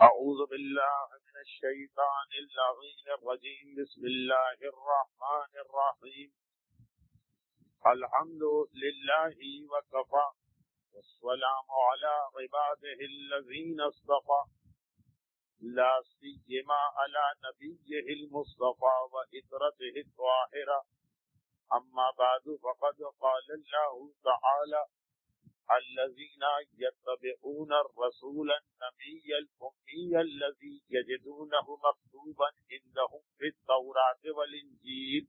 أعوذ بالله من الشيطان اللعين الرجيم بسم الله الرحمن الرحيم الحمد لله وكفى والسلام على عباده الذين اصطفى لا سيما على نبيه المصطفى وإطرته الطاهرة أما بعد فقد قال الله تعالى الذين يتبعون الرسول النبي الأمي الذي يجدونه مكتوبا عندهم في التوراة والإنجيل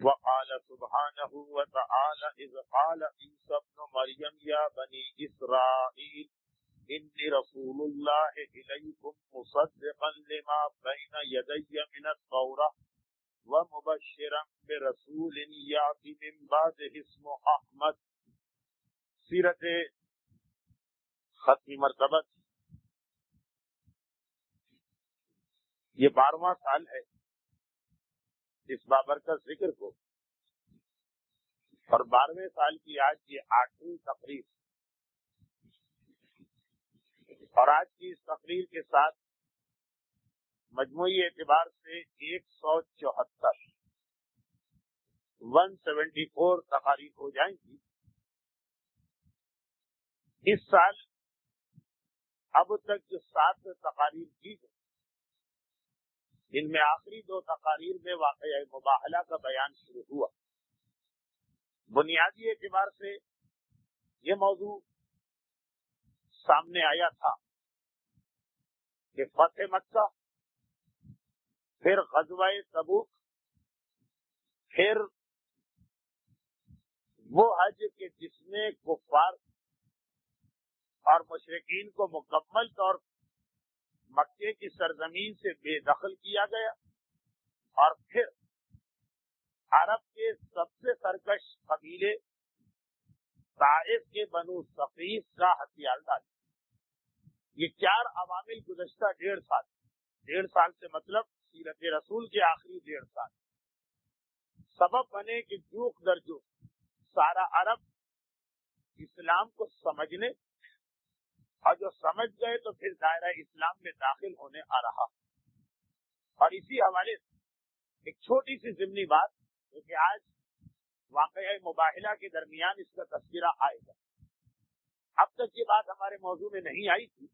وقال سبحانه وتعالى إذ قال عيسى ابن مريم يا بني إسرائيل إني رسول الله إليكم مصدقا لما بين يدي من التوراة ومبشرا برسول يأتي من بعده اسمه أحمد. سیرت ختمی مرتبت یہ 12واں سال ہے اس بابرکت ذکر کو، اور 12ویں سال کی آج یہ 8ویں تقریر، اور آج کی اس تقریر کے ساتھ مجموعی اعتبار سے 174 تقاریر ہو جائیں گی. اس سال اب تک جو 7 تقاریر کی گئی، ان میں آخری 2 تقاریر میں واقعہ مباہلہ کا بیان شروع ہوا. بنیادی اعتبار سے یہ موضوع سامنے آیا تھا کہ فتح مکہ، پھر غزوہ تبوک، پھر وہ حج کہ جس میں کفار اور مشرکین کو مکمل طور مکے کی سرزمین سے بے دخل کیا گیا، اور پھر عرب کے سب سے سرکش قبیلے طائف کے بنو ثقیف کا ہتھیار ڈالا. یہ 4 عوامل گزشتہ 1.5 سال سے مطلب سیرت رسول کے آخری 1.5 سال سبب بنے کہ جوک در جوک سارا عرب اسلام کو سمجھنے، اور جو سمجھ گئے تو پھر دائرہ اسلام میں داخل ہونے آ رہا. اور اسی حوالے سے ایک چھوٹی سی ضمنی بات جو کہ آج واقعہ مباہلہ کے درمیان اس کا تذکرہ آئے گا. اب تک یہ بات ہمارے موضوع میں نہیں آئی تھی،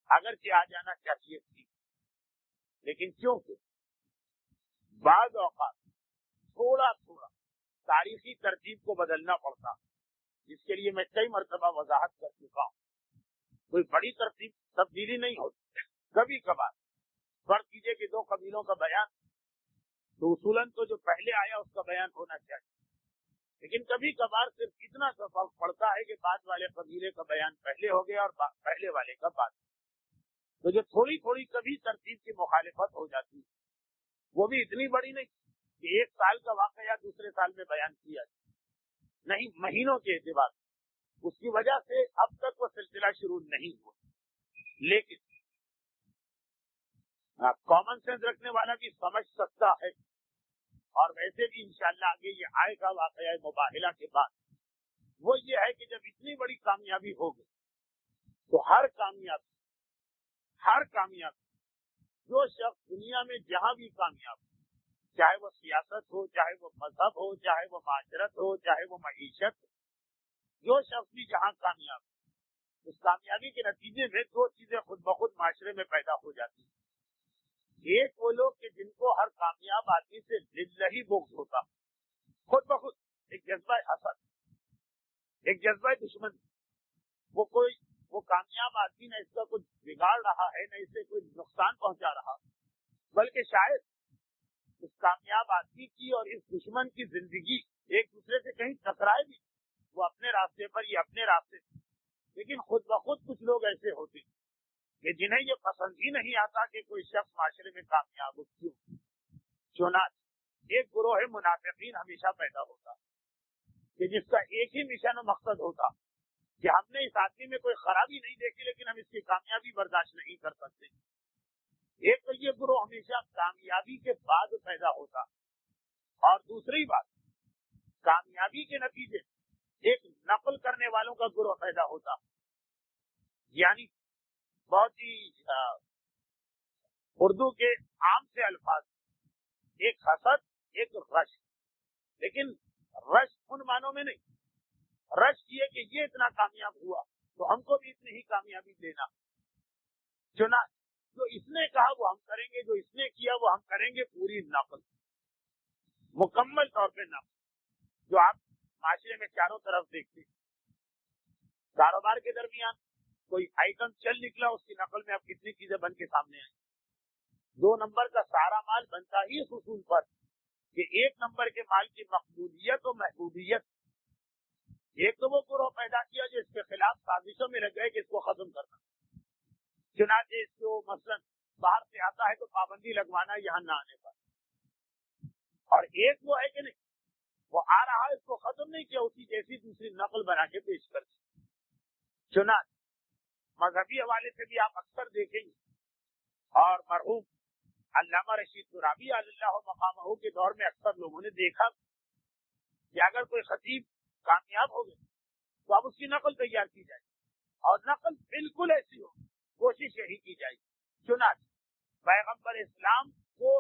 اگرچہ آ جانا چاہیے تھی، لیکن کیونکہ بعض اوقات تھوڑا تاریخی ترتیب کو بدلنا پڑتا، جس کے لیے میں کئی مرتبہ وضاحت کر چکا ہوں. کوئی بڑی تبدیلی نہیں ہوتی. کبھی کبھار فرض کیجئے کہ 2 قبیلوں کا بیان، تو اصولاً تو جو پہلے آیا اس کا بیان ہونا چاہیے، لیکن کبھی کبھار صرف اتنا سا فرق پڑتا ہے کہ بعد والے قبیلے کا بیان پہلے ہو گیا اور پہلے والے کا بعد. تو جو تھوڑی کبھی ترتیب کی مخالفت ہو جاتی ہے، وہ بھی اتنی بڑی نہیں کہ 1 سال کا واقعہ دوسرے سال میں بیان کیا جائے، نہیں، مہینوں کے اعتبار سے. اس کی وجہ سے اب تک وہ سلسلہ شروع نہیں ہوا. لیکن کامن سینس رکھنے والا بھی سمجھ سکتا ہے، اور ویسے بھی انشاءاللہ آگے یہ آئے گا واقعہ مباہلہ کے بعد. وہ یہ ہے کہ جب اتنی بڑی کامیابی ہو گئی تو ہر کامیابی جو شخص دنیا میں جہاں بھی کامیاب ہو، چاہے وہ سیاست ہو، چاہے وہ مذہب ہو، چاہے وہ معاشرت ہو، چاہے وہ معیشت ہو، جو شخص بھی جہاں کامیاب ہے، اس کامیابی کے نتیجے میں 2 چیزیں خود بخود معاشرے میں پیدا ہو جاتی ہیں. ایک وہ لوگ کہ جن کو ہر کامیاب آدمی سے للہی بغض ہوتا، خود بخود ایک جذبہ حسد، ایک جذبہ دشمن. وہ کامیاب آدمی نہ اس کا کچھ بگاڑ رہا ہے، نہ اسے کوئی نقصان پہنچا رہا، بلکہ شاید اس کامیاب آدمی کی اور اس دشمن کی زندگی ایک دوسرے سے کہیں ٹکرائے بھی، وہ اپنے راستے پر، یہ اپنے راستے پر. لیکن خود بخود کچھ لوگ ایسے ہوتے ہیں کہ جنہیں یہ پسند ہی نہیں آتا کہ کوئی شخص معاشرے میں کامیاب ہو. کیوں؟ چنانچہ ایک گروہ منافقین ہمیشہ پیدا ہوتا کہ جس کا ایک ہی مشن و مقصد ہوتا کہ ہم نے اس آدمی میں کوئی خرابی نہیں دیکھی، لیکن ہم اس کی کامیابی برداشت نہیں کر سکتے. ایک تو یہ گروہ ہمیشہ کامیابی کے بعد پیدا ہوتا، اور دوسری بات، کامیابی کے نتیجے گروہ پیدا ہوتا. یعنی بہت ہی اردو کے عام سے الفاظ، ایک حسد ایک رش، لیکن رش ان معنوں میں نہیں. رش یہ کہ یہ اتنا کامیاب ہوا تو ہم کو بھی اتنی ہی کامیابی دینا. چنانچہ جو اس نے کہا وہ ہم کریں گے، جو اس نے کیا وہ ہم کریں گے. پوری نقل، مکمل طور پہ نقل. جو آپ معاشرے میں چاروں طرف دیکھتے، کاروبار کے درمیان کوئی آئٹم چل نکلا، اس کی نقل میں اب کتنی چیزیں بن کے سامنے آئیں. 2 نمبر کا سارا مال بنتا ہی اس اصول پر کہ 1 نمبر کے مال کی مقبولیت و محبوبیت. ایک تو وہ گروہ پیدا کیا جو اس کے خلاف سازشوں میں لگ گئے کہ اس کو ختم کرنا. چنانچہ اس کو مثلا باہر سے آتا ہے تو پابندی لگوانا یہاں نہ آنے پر. اور ایک وہ ہے کہ نہیں، وہ آ رہا ہے، اس کو ختم نہیں کیا، اسی جیسی دوسری نقل بنا کے پیش کر دی. چنانچہ مذہبی حوالے سے بھی آپ اکثر دیکھیں گے، اور مرحوم علامہ رشید ترابی علی اللہ مقامہ کے دور میں اکثر لوگوں نے دیکھا کہ اگر کوئی خطیب کامیاب ہو گئے تو اب اس کی نقل تیار کی جائے، اور نقل بالکل ایسی ہو، کوشش یہی کی جائے. چنانچہ پیغمبر اسلام کو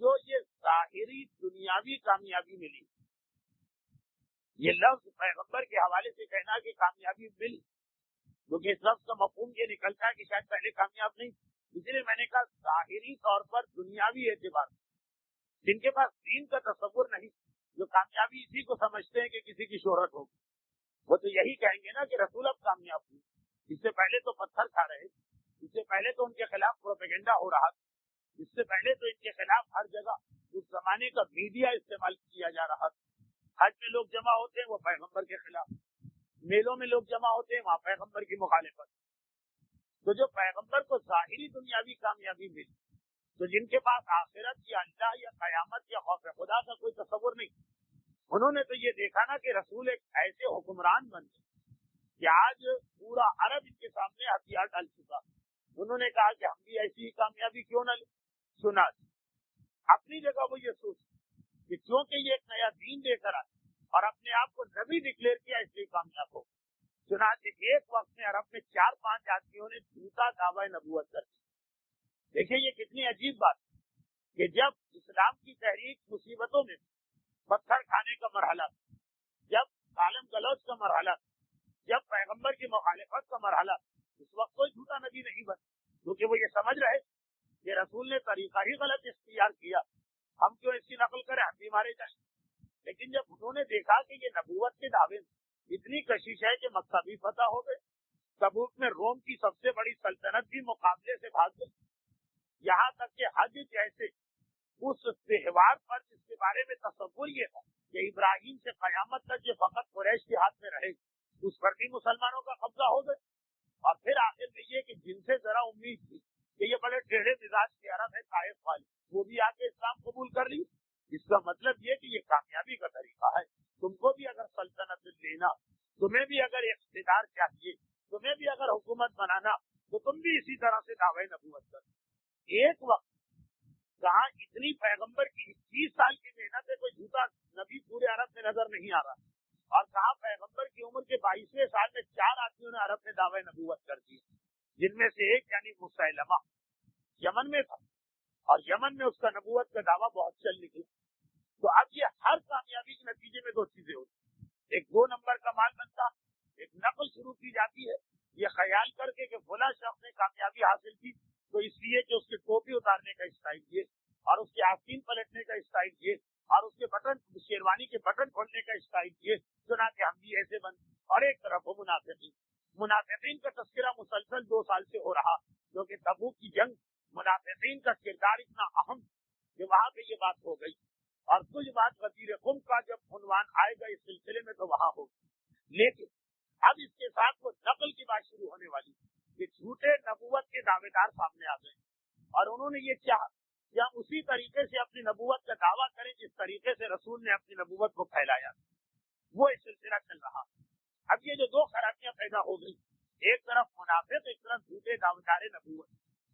جو یہ ظاہری دنیاوی کامیابی ملی، یہ لفظ پیغمبر کے حوالے سے کہنا کہ کامیابی ملی، کیونکہ اس لفظ کا مفہوم یہ نکلتا ہے کہ شاید پہلے کامیاب نہیں. اس لیے میں نے کہا ظاہری طور پر دنیاوی اعتبار، جن کے پاس دین کا تصور نہیں، جو کامیابی اسی کو سمجھتے ہیں کہ کسی کی شہرت ہوگی، وہ تو یہی کہیں گے نا کہ رسول اب کامیاب ہوئی. اس سے پہلے تو پتھر کھا رہے، اس سے پہلے تو ان کے خلاف پروپیگنڈا ہو رہا، اس سے پہلے تو ان کے خلاف ہر جگہ اس زمانے کا میڈیا استعمال کیا جا رہا. حج میں لوگ جمع ہوتے ہیں وہ پیغمبر کے خلاف، میلوں میں لوگ جمع ہوتے ہیں وہاں پیغمبر کی مخالفت. تو جو پیغمبر کو ظاہری دنیاوی کامیابی ملی، تو جن کے پاس آخرت یا اللہ یا قیامت یا خوف خدا کا کوئی تصور نہیں، انہوں نے تو یہ دیکھا نا کہ رسول ایک ایسے حکمران بن گئے کہ آج پورا عرب ان کے سامنے ہتھیار ڈال چکا. انہوں نے کہا کہ ہم بھی ایسی ہی کامیابی کیوں نہ لیں. سنا اپنی جگہ وہ یہ سوچ کہ کیونکہ یہ ایک نیا دین لے کر آئے اور اپنے آپ کو نبی ڈکلیئر کیا، اس لیے کامیاب ہو. چنانچہ ایک وقت میں عرب میں 4-5 آدمیوں نے جھوٹا دعوی نبوت کر دیا. دیکھیں یہ کتنی عجیب بات کہ جب اسلام کی تحریک مصیبتوں میں، پتھر کھانے کا مرحلہ، جب عالم گلوچ کا مرحلہ، جب پیغمبر کی مخالفت کا مرحلہ، اس وقت کوئی جھوٹا نبی نہیں بنا، کیونکہ وہ یہ سمجھ رہے کہ رسول نے طریقہ ہی غلط اختیار کیا، ہم کیوں اس کی نقل کریں، ہم بھی مارے جائیں. لیکن جب انہوں نے دیکھا کہ یہ نبوت کے دعوے میں اتنی کشش ہے کہ مکہ بھی فتح ہو گئے، تبوک میں روم کی سب سے بڑی سلطنت بھی مقابلے سے بھاگ گئی، یہاں تک کہ حج جیسے اس تہوار پر جس کے بارے میں تصور یہ تھا کہ ابراہیم سے قیامت تک یہ فقط قریش کے ہاتھ میں رہے، اس پر بھی مسلمانوں کا قبضہ ہو گئے. اور پھر آخر میں یہ کہ جن سے ذرا امید تھی کہ یہ بڑے ٹیڑھے مزاج کے عرب ہے طائف والے، وہ بھی آ کے اسلام قبول کر لی. اس کا مطلب یہ کہ یہ کامیابی کا طریقہ ہے. تم کو بھی اگر سلطنت لینا، تمہیں بھی اگر اقتدار چاہیے، تمہیں بھی اگر حکومت بنانا، تو تم بھی اسی طرح سے دعوی نبوت کر. ایک وقت کہاں اتنی پیغمبر کی 21 سال کی محنت ہے، کوئی جھوٹا نبی پورے عرب میں نظر نہیں آ رہا، اور کہاں پیغمبر کی عمر کے 22ویں سال میں 4 آدمیوں نے عرب میں دعوی نبوت کر دی، جن میں سے ایک یعنی مسیلمہ یمن میں تھا، اور یمن میں اس کا نبوت کا دعویٰ بہت چل نکلا. تو اب یہ ہر کامیابی کے نتیجے میں 2 چیزیں ہوتی، ایک 2 نمبر کا مال بنتا، ایک نقل شروع کی جاتی ہے یہ خیال کر کے کہ فلاں شخص نے کامیابی حاصل کی تو اس لیے کہ اس کے ٹوپی اتارنے کا اسٹائل یہ، اور اس کے آستین پلٹنے کا اسٹائل یہ، اور اس کے بٹن شیروانی کے بٹن کھولنے کا اسٹائل یہ، چنانچہ ہم بھی ایسے بن. اور ایک طرف وہ منافقین کا تذکرہ مسلسل 2 سال سے ہو رہا، کیونکہ تبوک کی جنگ منافقین کا کردار اتنا اہم کہ وہاں پہ یہ بات ہو گئی. اور کچھ بات غدیر قم کا جب عنوان آئے گا اس سلسلے میں تو وہاں ہوگی. لیکن اب اس کے ساتھ وہ نقل کی بات شروع ہونے والی کہ جھوٹے نبوت کے دعوے دار سامنے آ گئے، اور انہوں نے یہ چاہا کہ ہم اسی طریقے سے اپنی نبوت کا دعویٰ کریں جس طریقے سے رسول نے اپنی نبوت کو پھیلایا. وہ ایک سلسلہ چل رہا. اب یہ جو 2 خرابیاں پیدا ہو گئی، ایک طرف منافق، ایک طرف جھوٹے دعویدار نبوت،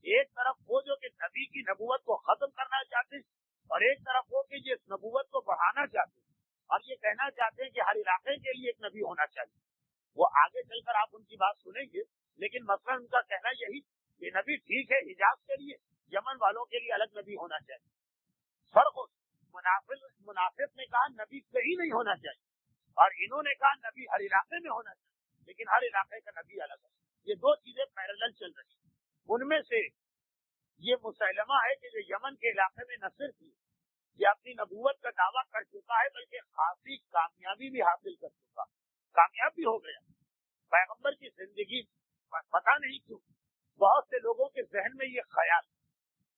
ایک طرف وہ جو کہ نبی کی نبوت کو ختم کرنا چاہتے، اور ایک طرف وہ کہ یہ نبوت کو بڑھانا چاہتے، اور یہ کہنا چاہتے ہیں کہ ہر علاقے کے لیے ایک نبی ہونا چاہیے. وہ آگے چل کر آپ ان کی بات سنیں گے، لیکن مثلا ان کا کہنا یہی کہ نبی ٹھیک ہے حجاز کے لیے، یمن والوں کے لیے الگ نبی ہونا چاہیے. فرق منافق نے کہا نبی کہیں نہیں ہونا چاہیے، اور انہوں نے کہا نبی ہر علاقے میں ہونا چاہیے، لیکن ہر علاقے کا نبی الگ ہے. یہ دو چیزیں پیرالل چل رہی ہیں. ان میں سے یہ مسلمہ ہے کہ جو یمن کے علاقے میں نہ صرف یہ اپنی نبوت کا دعویٰ کر چکا ہے، بلکہ خاصی کامیابی بھی حاصل کر چکا، کامیاب بھی ہو گیا. پیغمبر کی زندگی پتہ نہیں کیوں بہت سے لوگوں کے ذہن میں یہ خیال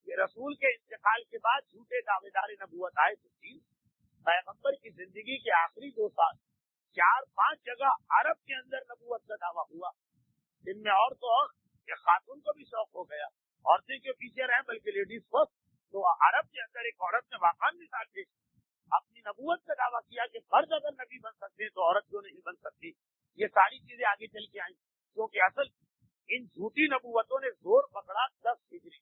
کہ رسول کے انتقال کے بعد جھوٹے دعوے دار نبوت آئے تھے. پیغمبر کی زندگی کے آخری 2 سال 4-5 جگہ عرب کے اندر نبوت کا دعویٰ ہوا، جن میں اور تو اور یہ خاتون کو بھی شوق ہو گیا، عورتیں کے پیچھے رہیں بلکہ لیڈیز فرسٹ. تو عرب کے اندر ایک عورت نے واقعی مثال دی، اپنی نبوت کا دعویٰ کیا کہ فرد اگر نبی بن سکتے تو عورت کیوں نہیں بن سکتی. یہ ساری چیزیں آگے چل کے آئیں، کیونکہ اصل ان جھوٹی نبوتوں نے زور پکڑا 10 ہجری،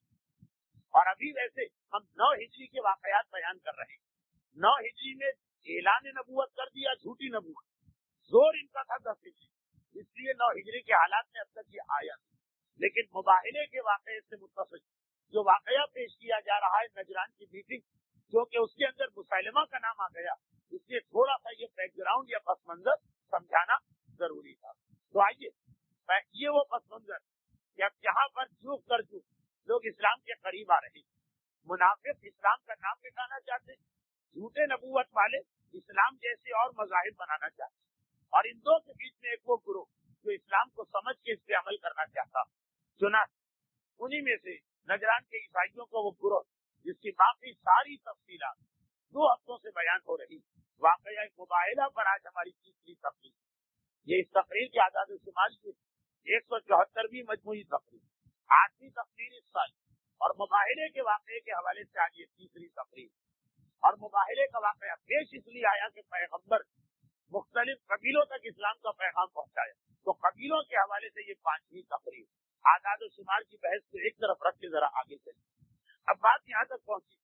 اور ابھی ویسے ہم 9 ہجری کے واقعات بیان کر رہے ہیں. 9 ہجری میں اعلان نبوت کر دیا، جھوٹی نبوت. زور ان کا تھا 10 ہجری، اس لیے 9 ہجری کے حالات میں اب تک یہ آیا. لیکن مباہلے کے واقعے سے متصل جو واقعہ پیش کیا جا رہا ہے نجران کی میٹنگ، جو کہ اس کے اندر مسلمہ کا نام آ گیا، اس لیے تھوڑا سا یہ بیک گراؤنڈ یا پس منظر سمجھانا ضروری تھا. تو آئیے یہ وہ پس منظر کہ اب جہاں پر جھوک کر جھوک لوگ اسلام کے قریب آ رہے ہیں، منافق اسلام کا نام مٹانا چاہتے، جھوٹے نبوت والے اسلام جیسے اور مذاہب بنانا چاہتے، اور ان دو کے بیچ میں ایک وہ گروہ جو اسلام کو سمجھ کے اس پہ عمل کرنا چاہتا. چنانچہ انہی میں سے نجران کے عیسائیوں کو وہ گروہ جس کی باقی ساری تفصیلات 2 ہفتوں سے بیان ہو رہی. واقعہ مباہلہ پر آج ہماری تیسری تقریر. یہ اس تقریر کے اعداد و شمار کی 174ویں مجموعی تقریر، 8ویں تقریر اس سال، اور مباہلے کے واقعے کے حوالے سے آج یہ تیسری تقریر. اور مباہلے کا واقعہ پیش اس لیے آیا کہ پیغمبر مختلف قبیلوں تک اسلام کا پیغام پہنچایا، تو قبیلوں کے حوالے سے یہ 5ویں تقریر. اعداد و شمار کی بحث کو ایک طرف رکھ کے ذرا آگے چلیں. اب بات یہاں تک پہنچی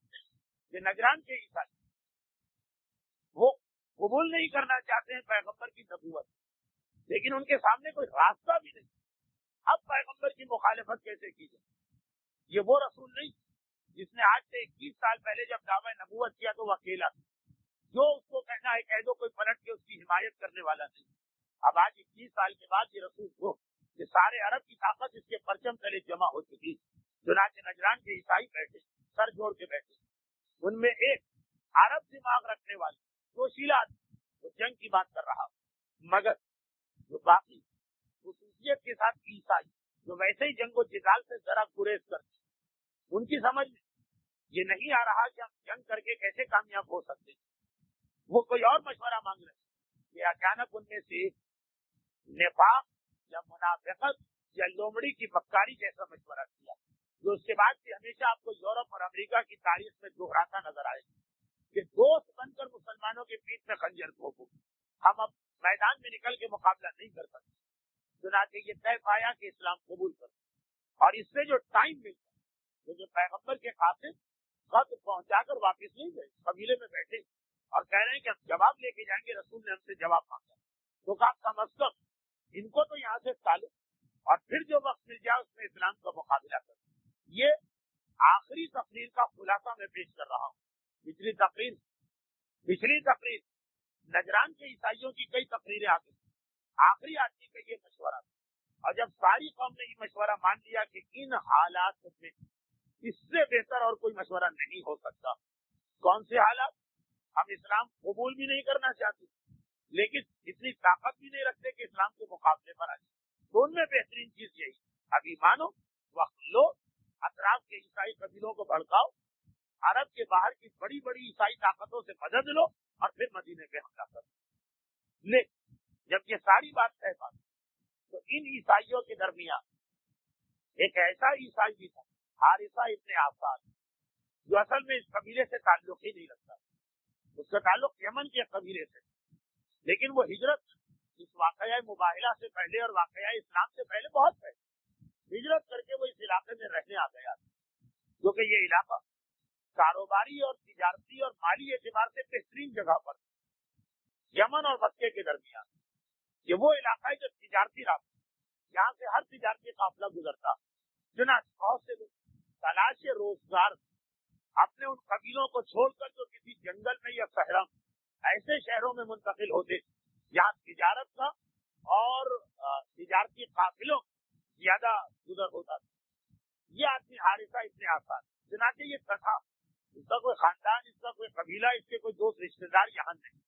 کہ نجران کے عیسائی وہ قبول نہیں کرنا چاہتے ہیں پیغمبر کی نبوت، لیکن ان کے سامنے کوئی راستہ بھی نہیں. اب پیغمبر کی مخالفت کیسے کی جائے؟ یہ وہ رسول نہیں جس نے آج سے 21 سال پہلے جب دعویٰ نبوت کیا تو وہ اکیلا تھا، جو اس کو کہنا ہے کہہ دو، کوئی پلٹ کے اس کی حمایت کرنے والا نہیں. اب آج 21 سال کے بعد یہ رسول وہ کہ سارے عرب کی طاقت اس کے پرچم تلے جمع ہو چکی. چنانچہ نجران کے عیسائی بیٹھے، سر جوڑ کے بیٹھے. ان میں ایک عرب دماغ رکھنے والے جوشیلا وہ جنگ کی بات کر رہا، مگر جو باقی خصوصیت کے ساتھ عیسائی جو ویسے ہی جنگ و جدال سے ذرا گریز کرتے، ان کی سمجھ میں یہ نہیں آ رہا کہ ہم جنگ کر کے کیسے کامیاب ہو سکتے. وہ کوئی اور مشورہ مانگ رہے ہیں. یہ اچانک ان میں سے نفاق یا منافقت یا لومڑی کی مکاری جیسا مشورہ کیا، جو اس کے بعد بھی ہمیشہ آپ کو یورپ اور امریکہ کی تاریخ میں دہراتا نظر آئے کہ دوست بن کر مسلمانوں کے پیٹ میں خنجر ٹھوکو، ہم اب میدان میں نکل کے مقابلہ نہیں کر سکتے. چنانچہ یہ طے پایا کہ اسلام قبول کرو، اور اس سے جو ٹائم ملتا جو پیغمبر کے قاصد خط پہنچا کر واپس نہیں گئے، قبیلے میں بیٹھے اور کہہ رہے ہیں کہ ہم جواب لے کے جائیں گے. رسول نے ہم سے جواب مانگا تو کہا کم از کم ان کو تو یہاں سے ٹالو، اور پھر جو وقت مل جائے اس میں اسلام کا مقابلہ کرو. یہ آخری تقریر کا خلاصہ میں پیش کر رہا ہوں. پچھلی تقریر نجران کے عیسائیوں کی کئی تقریریں آ گئی، آخری آدمی کا یہ مشورہ تھا. اور جب ساری قوم نے یہ مشورہ مان لیا کہ ان حالات میں اس سے بہتر اور کوئی مشورہ نہیں ہو سکتا. کون سے حالات؟ ہم اسلام قبول بھی نہیں کرنا چاہتے، لیکن اتنی طاقت بھی نہیں رکھتے کہ اسلام کے مقابلے پر آ جائے. تو ان میں بہترین چیز یہی، ابھی مانو وقت لو، اطراف کے عیسائی قبیلوں کو بھڑکاؤ، عرب کے باہر کی بڑی بڑی عیسائی طاقتوں سے مدد لو، اور پھر مدینے پہ حملہ کرو. لیکن جب یہ ساری بات طے پا تو ان عیسائیوں کے درمیان ایک ایسا عیسائی بھی تھا، حارثہ ابن آفاد، جو اصل میں اس قبیلے سے تعلق ہی نہیں رکھتا. اس کا تعلق یمن کے قبیلے سے، لیکن وہ ہجرت اس واقعہ مباہلہ سے پہلے اور واقعہ اسلام سے پہلے بہت پہلے ہجرت کر کے وہ اس علاقے میں رہنے آ گیا، جو کہ یہ علاقہ کاروباری اور تجارتی اور مالی اعتبار سے بہترین جگہ پر یمن اور مکے کے درمیان. یہ وہ علاقہ ہے جو تجارتی رابطہ, یہاں سے ہر تجارتی قافلہ گزرتا. چنانچہ بہت سے لوگ تلاش روزگار اپنے ان قبیلوں کو چھوڑ کر جو کسی جنگل میں یا صحرا ایسے شہروں میں منتقل ہوتے جہاں تجارت کا اور تجارتی قافلوں زیادہ گزر ہوتا تھا. یہ آدمی حارثہ ابن آسان, چنانچہ یہ تھا, اس کا کوئی خاندان, اس کا کوئی قبیلہ, اس کے کوئی دوست رشتے دار یہاں نہیں,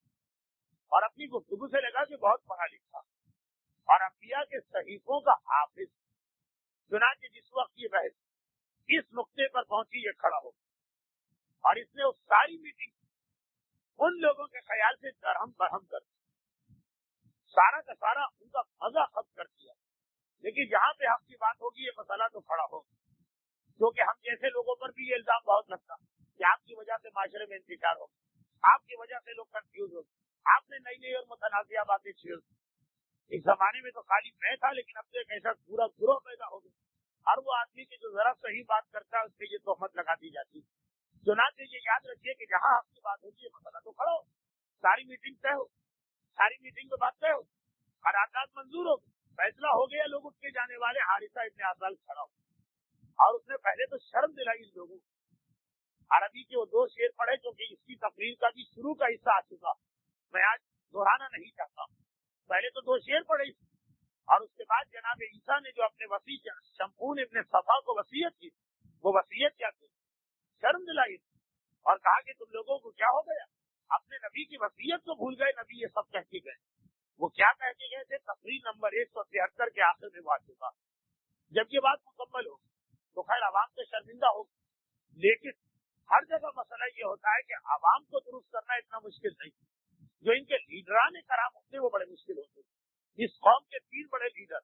اور اپنی گفتگو سے لگا کہ بہت پڑھا لکھا اور انبیاء کے صحیفوں کا حافظ. چنانچہ جس وقت یہ بحث اس نقطے پر پہنچی, یہ کھڑا ہو اور اس نے اس ساری میٹنگ ان لوگوں کے خیال سے درہم برہم کر سارا کا سارا ان کا مزہ ختم کر دیا. لیکن جہاں پہ حق کی بات ہوگی یہ مسئلہ تو کھڑا ہوگا, کیونکہ ہم جیسے لوگوں پر بھی یہ الزام بہت لگتا کہ آپ کی وجہ سے معاشرے میں انتشار ہوگا, آپ کی وجہ سے لوگ کنفیوز ہو, آپ نے نئی نئی اور متنازعہ باتیں چھیڑ. ایک زمانے میں تو خالی میں تھا, لیکن اب تو ایک ایسا پورا گروہ پیدا ہو گیا, اور وہ آدمی کی جو ذرا صحیح بات کرتا ہے اس پہ یہ تہمت لگا دی جاتی. چنانچہ یہ یاد رکھیے کہ جہاں حق کی بات ہوگی یہ مسئلہ تو کھڑا ہو, ساری میٹنگ طے ہو, ساری میٹنگ میں بات طے ہو, قرارداد منظور ہو, فیصلہ ہو گیا, لوگ اٹھ کے جانے والے, حارثہ ابن آسان کھڑا ہو, اور اس نے پہلے تو شرم دلائی ان لوگوں. عربی کے وہ 2 شعر پڑھے کیونکہ اس کی تقریر کا بھی شروع کا حصہ آ چکا, میں آج دہرانا نہیں چاہتا. پہلے تو 2 شعر پڑھے, اور اس کے بعد جناب عیسیٰ نے جو اپنے وسیع شمعون ابن صفا کو وصیت کی, وہ وصیت کیا کی, شرم دلائی اور کہا کہ تم لوگوں کو کیا ہو گیا, اپنے نبی کی وصیت کو بھول گئے. نبی یہ سب کہہ کے گئے, وہ کیا کہہ کے گئے تھے؟ تقریر نمبر 173 کے آخر میں بات چکا. جب یہ بات مکمل ہو تو خیر عوام سے شرمندہ ہو, لیکن ہر جگہ مسئلہ یہ ہوتا ہے کہ عوام کو درست کرنا اتنا مشکل نہیں, جو ان کے لیڈران کرام ہوتے وہ بڑے مشکل ہوتے. اس قوم کے 3 بڑے لیڈر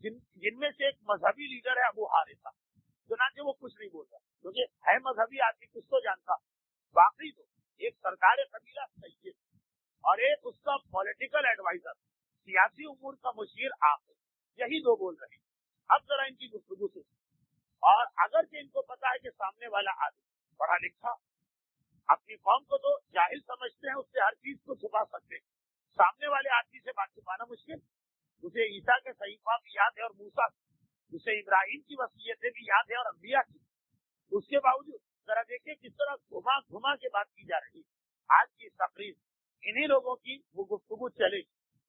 جن میں سے ایک مذہبی لیڈر ہے ابو حارثہ, چنانچہ وہ کچھ نہیں بولتا کیونکہ ہے مذہبی آدمی, کچھ تو جانتا. باقی تو ایک سرکار قبیلہ سید اور ایک اس کا پولیٹیکل ایڈوائزر, سیاسی امور کا مشیر آخر, یہی 2 بول رہے ہیں. اب ذرا ان کی گفتگو سے, اور اگرچہ ان کو پتا ہے کہ سامنے والا آدمی پڑھا لکھا, اپنی قوم کو تو جاہل سمجھتے ہیں, اس سے ہر چیز کو چھپا سکتے ہیں, سامنے والے آدمی سے بات چھپانا مشکل. اسے عیسیٰ کے صحیفہ بھی یاد ہے اور موسیٰ, اسے ابراہیم کی وصیتیں بھی یاد ہے اور انبیاء کی. اس کے باوجود ذرا دیکھیں کس طرح گھما کے بات کی جا رہی. آج کی تقریر انہی لوگوں کی وہ گفتگو چلے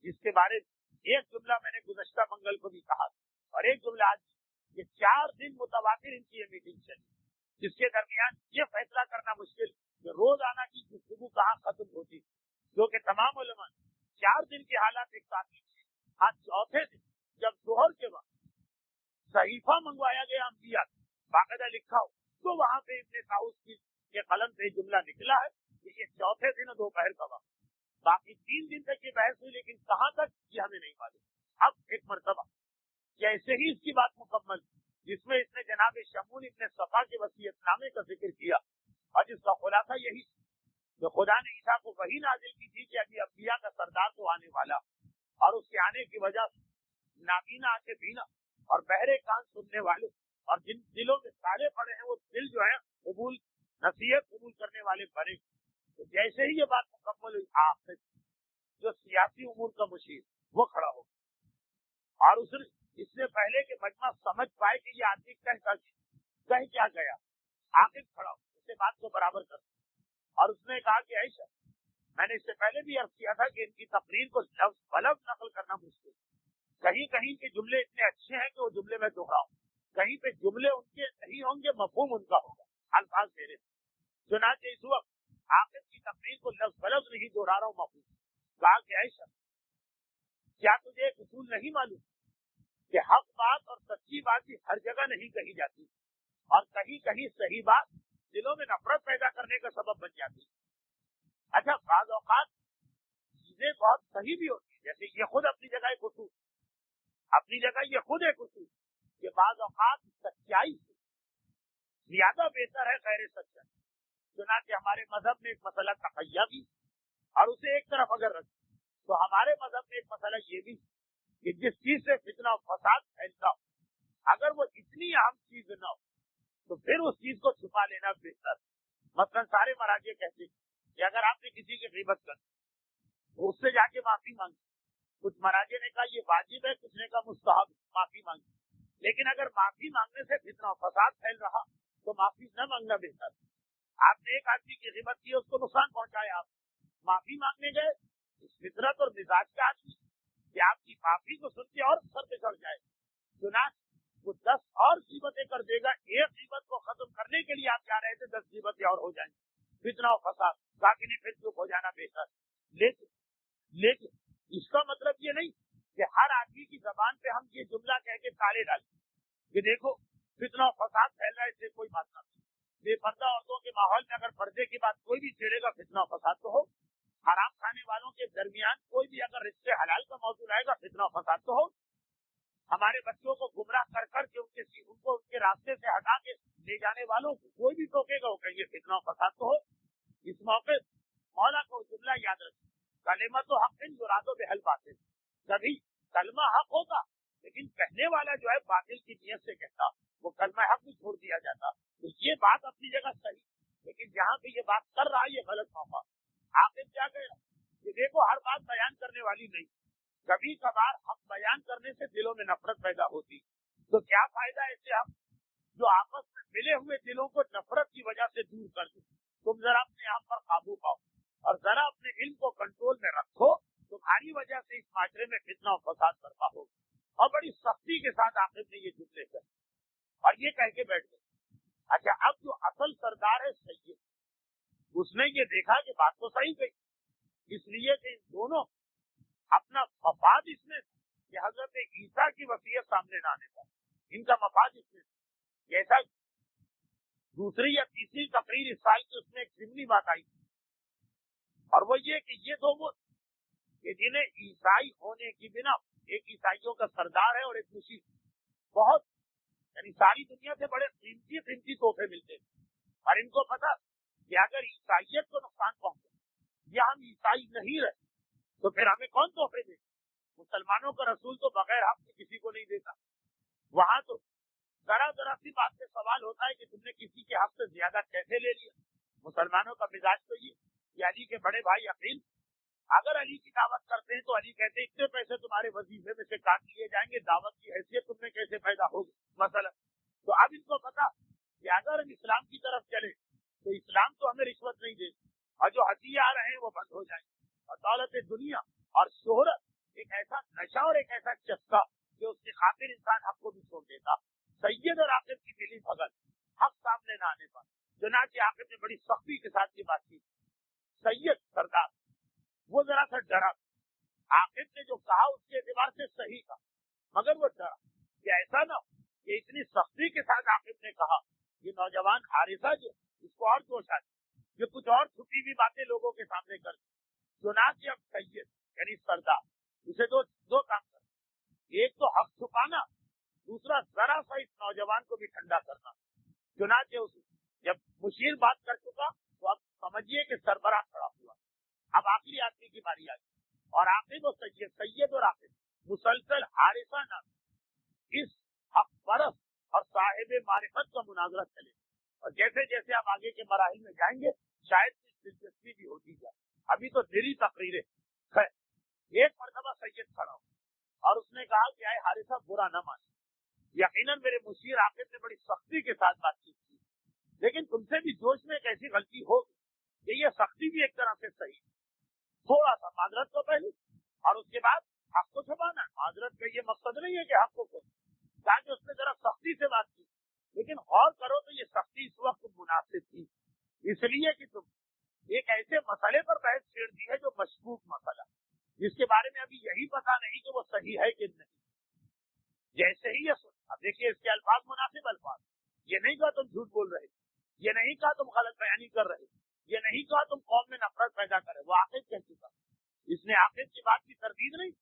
جس کے بارے میں ایک جملہ میں نے گزشتہ منگل کو بھی کہا, اور ایک جملہ آج. یہ 4 دن متواتر ان کی یہ میٹنگ چلی, جس کے درمیان یہ فیصلہ کرنا مشکل کہ روزانہ کی گفتگو کہاں ختم ہوتی, کیونکہ تمام علماء 4 دن کے حالات ایک ساتھ لکھے. آج چوتھے دن جب ظہر کے وقت صحیفہ منگوایا گیا انبیاء باقاعدہ لکھا ہو, تو وہاں پہ ابن طاؤس کے قلم سے جملہ نکلا ہے کہ یہ چوتھے دن دوپہر کا وقت. باقی 3 دن تک یہ بحث ہوئی, لیکن کہاں تک یہ ہمیں نہیں معلوم. اب ایک مرتبہ جیسے ہی اس کی بات مکمل, جس میں اس نے جناب شمعون ابن صفا کے وصیت نامے کا ذکر کیا, اور جس کا خلاصہ یہی جو خدا نے عیسیٰ کو وہی نازل کی تھی کہ ابھی انبیاء کا سردار تو آنے والا, اور اس کے آنے کی وجہ سے نابینا آنکھیں بینا اور بہرے کان سننے والے, اور جن دلوں میں تالے پڑے ہیں وہ دل جو ہے قبول نصیحت قبول کرنے والے بنے. تو جیسے ہی یہ بات مکمل ہوئی, آخر جو سیاسی امور کا مشیر وہ کھڑا ہو, اور اس سے پہلے کہ مجمع سمجھ پائے کہ یہ آدمی کہہ کیا گیا, آخر کھڑا ہو, اس سے بات کو برابر کر. اور اس نے کہا کہ ایسا میں نے اس سے پہلے بھی عرض کیا تھا کہ ان کی تقریر کو لفظ بلفظ نقل کرنا مشکل. کہیں کہیں کے جملے اتنے اچھے ہیں کہ وہ جملے میں دہراؤں, کہیں پہ جملے ان کے نہیں ہوں گے, مفہوم ان کا ہوگا, الفاظ میرے. چنانچہ اس وقت آخر کی تقریر کو لفظ بلفظ نہیں دہرا رہا ہوں, مفہوم. کہا کہ ایسا کیا تجھے ایک اصول نہیں معلوم کہ حق بات اور سچی بات بھی ہر جگہ نہیں کہی جاتی, اور کہیں کہیں صحیح بات دلوں میں نفرت پیدا کرنے کا سبب بن جاتی. اچھا, بعض اوقات چیزیں بہت صحیح بھی ہوتی ہیں, جیسے یہ خود اپنی جگہ ایک اصول, اپنی جگہ یہ خود ایک اصول کہ بعض اوقات سچائی سے زیادہ بہتر ہے غیر سچائی. چنانچہ ہمارے مذہب میں ایک مسئلہ تقیہ بھی, اور اسے ایک طرف اگر رکھیں تو ہمارے مذہب میں ایک مسئلہ یہ بھی کہ جس چیز سے فتنہ و فساد پھیلتا ہو, اگر وہ اتنی اہم چیز نہ ہو تو پھر اس چیز کو چھپا لینا بہتر. مثلا سارے مراجع کہتے ہیں کہ اگر آپ نے کسی کی غیبت کر تو اس سے جا کے معافی مانگی, کچھ مراجع نے کہا یہ واجب ہے، کچھ نے کہا مستحب، معافی مانگی۔ لیکن اگر معافی مانگنے سے فتنہ و فساد پھیل رہا تو معافی نہ مانگنا بہتر۔ آپ نے ایک آدمی کی غیبت کی، اس کو نقصان پہنچایا، آپ معافی مانگنے گئے، فطرت اور مزاج کا آدمی کہ آپ کی معافی کو سن کے اور سر پہ چڑھ جائے، چنانچہ وہ 10 اور غیبتیں کر دے گا، ایک غیبت کو ختم کرنے کے لیے آپ جا رہے تھے، 10 غیبتیں اور ہو جائیں، فتنہ و فساد، باقی نے پھر چپ ہو جانا بہتر۔ لیکن اس کا مطلب یہ نہیں کہ ہر آدمی کی زبان پہ ہم یہ جملہ کہہ کے تالے ڈالیں کہ دیکھو فتنہ و فساد پھیل رہا ہے، اس سے کوئی بات نہ، بے پردہ عورتوں کے ماحول میں اگر پردے کی بات کوئی بھی چھیڑے گا فتنہ و فساد تو ہو، حرام کھانے والوں کے درمیان کوئی بھی اگر رشتے حلال کا موضوع آئے گا فتنہ و فساد تو ہو، ہمارے بچوں کو گمراہ کر کر کے ان کو ان کے راستے سے ہٹا کے لے جانے والوں کو کوئی بھی ٹوکے گا، وہ کہیں گے فتنہ و فساد تو ہو۔ اس موقع مولا کو جملہ یاد رکھیں، کلمۃ حق یراد بہ الباطل، کبھی کلمہ حق ہوگا لیکن کہنے والا جو ہے باطل کی نیت سے کہتا، وہ کلمہ حق بھی چھوڑ دیا جاتا۔ تو یہ بات اپنی جگہ صحیح، لیکن جہاں پہ یہ بات کر رہا ہے یہ غلط موقع۔ آخر کیا کہا کہ دیکھو ہر بات بیان کرنے والی نہیں، کبھی کبھار حق بیان کرنے سے دلوں میں نفرت پیدا ہوتی، تو کیا فائدہ ایسے حق جو آپس میں ملے ہوئے دلوں کو نفرت کی وجہ سے دور کر دیں۔ تم ذرا اپنے آپ پر قابو پاؤ اور ذرا اپنے علم کو کنٹرول میں رکھو، تمہاری وجہ سے اس معاشرے میں فتنہ و فساد برپا ہوگا۔ اور بڑی سختی کے ساتھ آخر نے یہ جملے کہے اور یہ کہہ کے بیٹھ گئے۔ اچھا، اب جو اصل سردار ہے سید، اس نے یہ دیکھا کہ بات تو صحیح کہی، اس لیے کہ ان دونوں اپنا مفاد اس میں کہ حضرت عیسیٰ کی وصیت سامنے نہ آنے پائے، ان کا مفاد اس میں جیسا دوسری یا تیسری تقریر اس سال کی اس میں ایک ضمنی بات آئی اور وہ یہ کہ یہ دو وہ کہ جنہیں عیسائی ہونے کی بنا ایک عیسائیوں کا سردار ہے اور ایک مشیر، بہت یعنی ساری دنیا سے بڑے قیمتی قیمتی تحفے ملتے ہیں اور ان کو پتا کہ اگر عیسائیت کو نقصان پہنچے یا ہم عیسائی نہیں رہے تو پھر ہمیں کون تحفے دے؟ مسلمانوں کا رسول تو بغیر حق سے کسی کو نہیں دیتا۔ وہاں تو ذرا سی بات سے سوال ہوتا ہے کہ تم نے کسی کے حق سے زیادہ کیسے لے لیا۔ مسلمانوں کا مزاج تو یہ علی کے بڑے بھائی عقیل اگر علی کی دعوت کرتے ہیں تو علی کہتے ہیں اتنے پیسے تمہارے وظیفے میں سے کاٹ لیے جائیں گے، دعوت کی حیثیت تم میں کیسے پیدا ہوگی مثلا۔ تو اب ان کو پتا کہ اگر ہم اسلام کی طرف چلے تو اسلام تو ہمیں رشوت نہیں دے اور جو ہتھیار آ رہے ہیں وہ بند ہو جائیں گے، اور دولت دنیا اور شہرت ایک ایسا نشہ اور ایک ایسا چسکا کہ اس کی خاطر انسان حق کو بھی چھوڑ دیتا۔ سید اور عاقب کی ملی بھگت حق سامنے نہ آنے پر چنانچہ عاقب نے بڑی سختی کے ساتھ یہ بات کی۔ سید سردار وہ ذرا سا ڈرا، عاقب نے جو کہا اس کے اعتبار سے صحیح تھا مگر وہ ڈرا کہ ایسا نہ ہو کہ اتنی سختی کے ساتھ عاقب نے کہا یہ نوجوان حارثہ جو اس کو اور جوش آ یہ کچھ اور چھپی ہوئی باتیں لوگوں کے سامنے کر چنانچہ اب سید یعنی سردار اسے دو کام کرنا، ایک تو حق چھپانا، دوسرا ذرا سا اس نوجوان کو بھی ٹھنڈا کرنا۔ چنانچہ جب مشیر بات کر چکا تو اب سمجھیے کہ سربراہ کھڑا ہوا، اب آخری آدمی کی باری آئی اور عاقب و سید اور عاقب مسلسل حارثہ نام اس حق پرست اور صاحب معرفت کا مناظرہ چلے اور جیسے جیسے آپ آگے کے مراحل میں جائیں گے شاید دلچسپی بھی ہوتی جائے۔ ابھی تو دلی تقریریں خیر، ایک مرتبہ سید کھڑا ہو اور اس نے کہا کہ آئے حارثہ برا نہ مانے، یقیناً میرے مشیر عاقب نے بڑی سختی کے ساتھ بات کی لیکن تم سے بھی جوش میں ایک ایسی غلطی ہو کہ یہ سختی بھی ایک طرح سے صحیح، تھوڑا سا معذرت تو پہلے اور اس کے بعد حق کو چھپانا۔ معذرت کا یہ مقصد نہیں ہے کہ حق کو تاکہ اس نے ذرا سختی سے بات کی، لیکن غور کرو تو یہ سختی اس وقت مناسب تھی اس لیے کہ تم ایک ایسے مسئلے پر بحث چھیڑ دی ہے جو مشکوک مسئلہ جس کے بارے میں ابھی یہی پتا نہیں کہ وہ صحیح ہے کہ نہیں۔ جیسے ہی یہ سن، اب دیکھیے اس کے الفاظ مناسب الفاظ، یہ نہیں کہا تم جھوٹ بول رہے، یہ نہیں کہا تم غلط بیانی کر رہے، یہ نہیں کہا تم قوم میں نفرت پیدا کرے، وہ عاقب کہہ چکا۔ اس نے عاقب کی بات کی تردید نہیں،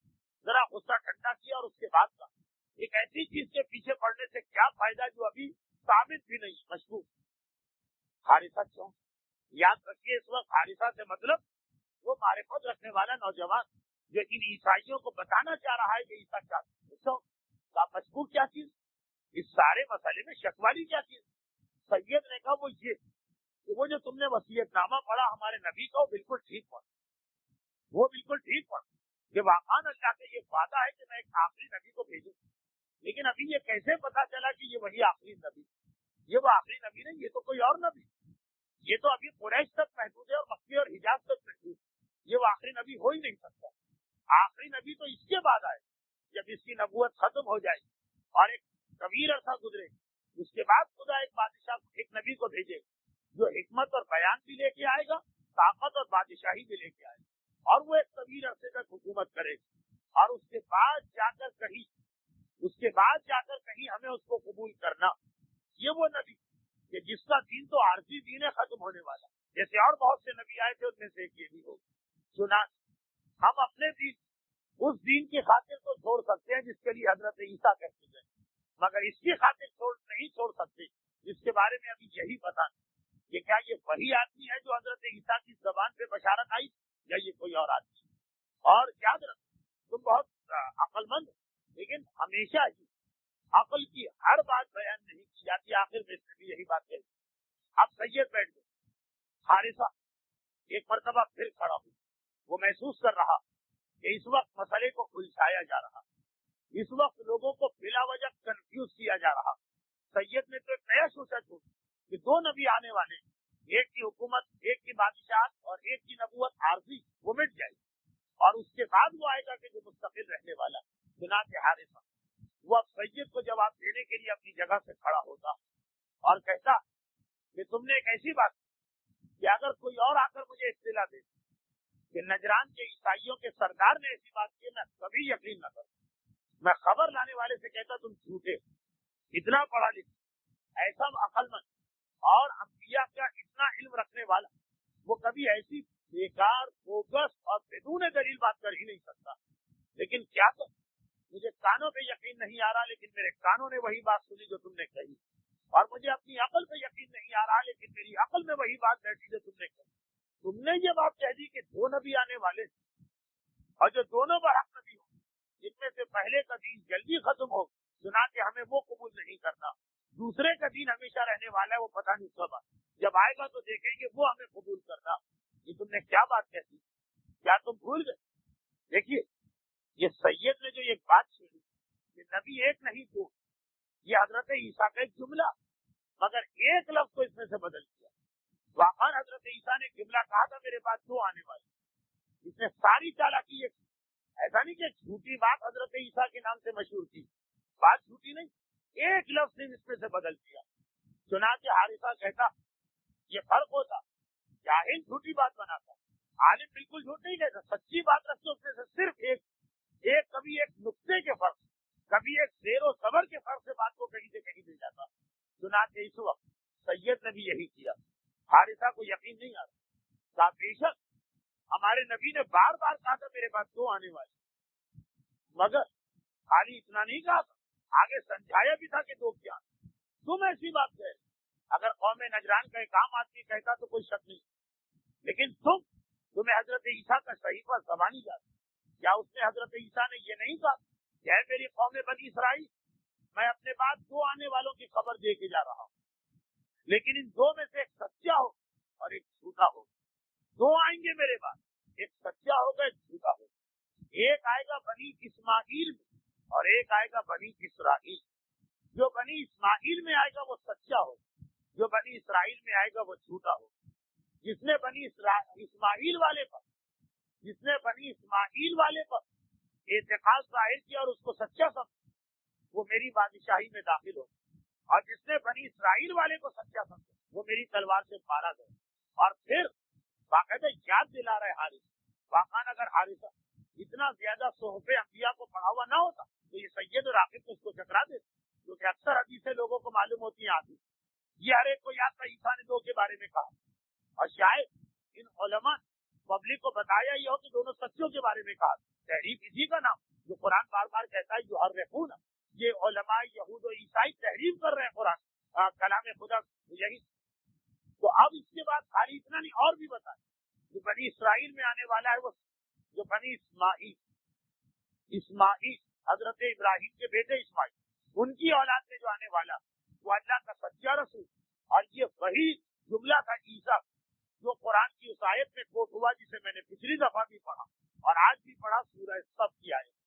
ذرا غصہ ٹھنڈا کیا اور اس کے بعد کہا ایک ایسی چیز کے پیچھے پڑنے سے کیا فائدہ جو ابھی ثابت بھی نہیں، مشکوک۔ حارثہ کیوں؟ یاد رکھیے اس وقت حارثہ سے مطلب وہ معرفت رکھنے والا نوجوان جو ان عیسائیوں کو بتانا چاہ رہا ہے کہ عیسیٰ کیا مشکوک کیا چیز، اس سارے مسئلے میں شک والی کیا چیز؟ سید نے کہا وہ یہ کہ وہ جو تم نے وصیت نامہ پڑھا ہمارے نبی کا وہ بالکل ٹھیک پڑھا، وہ بالکل ٹھیک پڑھا کہ واقعاً اللہ کا یہ وعدہ ہے کہ میں ایک آخری نبی کو بھیجوں، لیکن ابھی یہ کیسے پتا چلا کہ یہ وہی آخری نبی؟ یہ وہ آخری نبی نہیں، یہ تو کوئی اور نبی، یہ تو ابھی قریش تک محدود ہے اور مکی اور حجاز تک محدود ہے، یہ وہ آخری نبی ہو ہی نہیں سکتا۔ آخری نبی تو اس کے بعد آئے جب اس کی نبوت ختم ہو جائے اور ایک طویل عرصہ گزرے، اس کے بعد خدا ایک بادشاہ ایک نبی کو بھیجے جو حکمت اور بیان بھی لے کے آئے گا، طاقت اور بادشاہی بھی لے کے آئے گا، اور وہ ایک طویل عرصے تک حکومت کرے گا، اور اس کے بعد جا کر کہیں ہمیں اس کو قبول کرنا۔ یہ وہ نبی کہ جس کا دین تو عارضی دین ہے، ختم ہونے والا، جیسے اور بہت سے نبی آئے تھے ان میں سے ایک یہ بھی ہو۔ چنانچہ ہم اپنے دین اس دین کی خاطر تو چھوڑ سکتے ہیں جس کے لیے حضرت عیسیٰ کہتے ہیں، مگر اس کی خاطر نہیں چھوڑ سکتے جس کے بارے میں ابھی یہی پتا نہیں کہ کیا یہ وہی آدمی ہے جو حضرت عیسیٰ کی زبان پہ بشارت آئی یا یہ کوئی اور آدمی ہے۔ اور یاد رکھ، تم بہت عقل مند، لیکن ہمیشہ ہی عقل کی ہر بات بیان نہیں کی جاتی، آخر میں اس نے بھی یہی بات کہی۔ اب سید بیٹھ گئے، حارثہ ایک مرتبہ پھر کھڑا ہوا، وہ محسوس کر رہا کہ اس وقت مسئلے کو الجھایا جا رہا، اس وقت لوگوں کو بلا وجہ کنفیوز کیا جا رہا۔ سید نے تو ایک نیا سوچا چھوڑ کہ دو نبی آنے والے، ایک کی حکومت، ایک کی بادشاہت اور ایک کی نبوت عارضی، وہ مٹ جائے گی، اور اس کے بعد وہ آئے گا کہ جو مستقل رہنے والا۔ چنانچہ حارثہ وہ اب سید کو جواب دینے کے لیے اپنی جگہ سے کھڑا ہوتا اور کہتا کہ تم نے ایک ایسی بات کہ اگر کوئی اور آ کر مجھے اطلاع دے کہ نجران کے عیسائیوں کے سردار نے ایسی بات کی، میں کبھی یقین نہ کروں۔ میں خبر لانے والے سے کہتا تم جھوٹے، اتنا پڑھا لکھا، ایسا عقل مند اور انبیاء کا اتنا علم رکھنے والا، وہ کبھی ایسی بیکار، بوگس اور بدون دلیل بات کر ہی نہیں سکتا۔ لیکن کیا تو مجھے کانوں پہ یقین نہیں آ رہا، لیکن میرے کانوں نے وہی بات سنی جو تم نے کہی، اور مجھے اپنی عقل پہ یقین نہیں آ رہا، لیکن میری عقل میں وہی بات بیٹھی جو تم نے کہی۔ تم نے یہ بات کہہ دی کہ دو نبی آنے والے، اور جو دونوں برحق نبی ہوں، جن میں سے پہلے کا دین جلدی ختم ہو، چنانچہ ہمیں وہ قبول نہیں کرنا، دوسرے کا دین ہمیشہ رہنے والا ہے، وہ پتہ نہیں کب آئے، جب آئے گا تو دیکھیں گے، وہ ہمیں قبول کرنا۔ یہ تم نے کیا بات کہتی؟ کیا تم بھول گئے؟ دیکھیے، یہ سید نے جو ایک بات چھیڑی کہ نبی ایک نہیں دو، یہ حضرت عیسیٰ کا ایک جملہ، مگر ایک لفظ کو اس میں سے بدل دیا۔ واقعا حضرت عیسیٰ نے جملہ کہا تھا میرے پاس دو آنے والے، اس نے ساری چالاکی کی، ایسا نہیں کہ جھوٹی بات حضرت عیسیٰ کے نام سے مشہور تھی، بات جھوٹی نہیں، ایک لفظ نے اس میں سے بدل دیا۔ چنانچہ حارثہ کہتا یہ فرق ہوتا، جاہل جھوٹی بات بناتا، عالم بالکل جھوٹ نہیں کہتا، سچی بات رکھتے اس میں سے صرف ایک کبھی ایک نقطے کے فرق، کبھی ایک زیر و صبر کے فرق سے بات کو کہیں سے کہیں دے جاتا۔ چنانچہ اس وقت سید نے بھی یہی کیا، حارثہ کو یقین نہیں آ رہا، بے شک ہمارے نبی نے بار بار کہا تھا میرے پاس دو آنے والے، مگر خالی اتنا نہیں کہا تھا، آگے سمجھایا بھی تھا کہ دو کیا، تم ایسی بات کہہ، اگر قوم نجران کا ایک عام آدمی کہتا تو کوئی شک نہیں، لیکن تمہیں حضرت عیسیٰ کا صحیفہ زبانی جاتا، کیا اس نے حضرت عیسیٰ نے یہ نہیں کہا کہ اے میری قوم بنی اسرائیل، میں اپنے بعد دو آنے والوں کی خبر دے کے جا رہا ہوں، لیکن ان دو میں سے ایک سچا ہو اور ایک جھوٹا ہو، دو آئیں گے میرے بعد، ایک سچا ہوگا ایک جھوٹا ہوگا، ایک آئے گا بنی اسماعیل میں اور ایک آئے گا بنی اسرائیل، جو بنی اسماعیل میں آئے گا وہ سچا ہوگا، جو بنی اسرائیل میں آئے گا وہ جھوٹا ہوگا۔ جس نے بنی اسماعیل والے پر اعتقاد ظاہر کیا اور اس کو سچا سمجھا وہ میری بادشاہی میں داخل ہو، اور جس نے بنی اسرائیل والے کو سچا سمجھا وہ میری تلوار سے مارا گیا۔ اور پھر باقاعدہ یاد دلا رہے حارث، واقعا اگر حارثہ اتنا زیادہ صحف انبیاء کو پڑھا ہوا نہ ہوتا تو یہ سید اور عاقب کو اس کو چکرا دیتے، کیونکہ اکثر حدیثیں لوگوں کو معلوم ہوتی ہیں آتی، یہ ہر ایک کو یاد تھا عیسیٰ نے دو کے بارے میں کہا، اور شاید ان علماء پبلک کو بتایا یہ ہو کہ دونوں سچوں کے بارے میں کہا۔ تحریف اسی کا نام جو قرآن بار بار کہتا ہے جو ہر رفون، یہ علماء یہود و عیسائی تحریف کر رہے ہیں قرآن کلام خدا یہی۔ تو اب اس کے بعد خالی اتنا نہیں اور بھی بتا جو بنی اسرائیل میں آنے والا ہے، وہ جو بنی اسماعیل حضرت ابراہیم کے بیٹے اسماعیل، ان کی اولاد میں جو آنے والا وہ اللہ کا سچا رسول، اور یہ وہی جملہ تھا عیسیٰ جو قرآن کی اس آیت میں کوٹ ہوا جسے میں نے پچھلی دفعہ بھی پڑھا اور آج بھی پڑھا سورہ سب کی آیت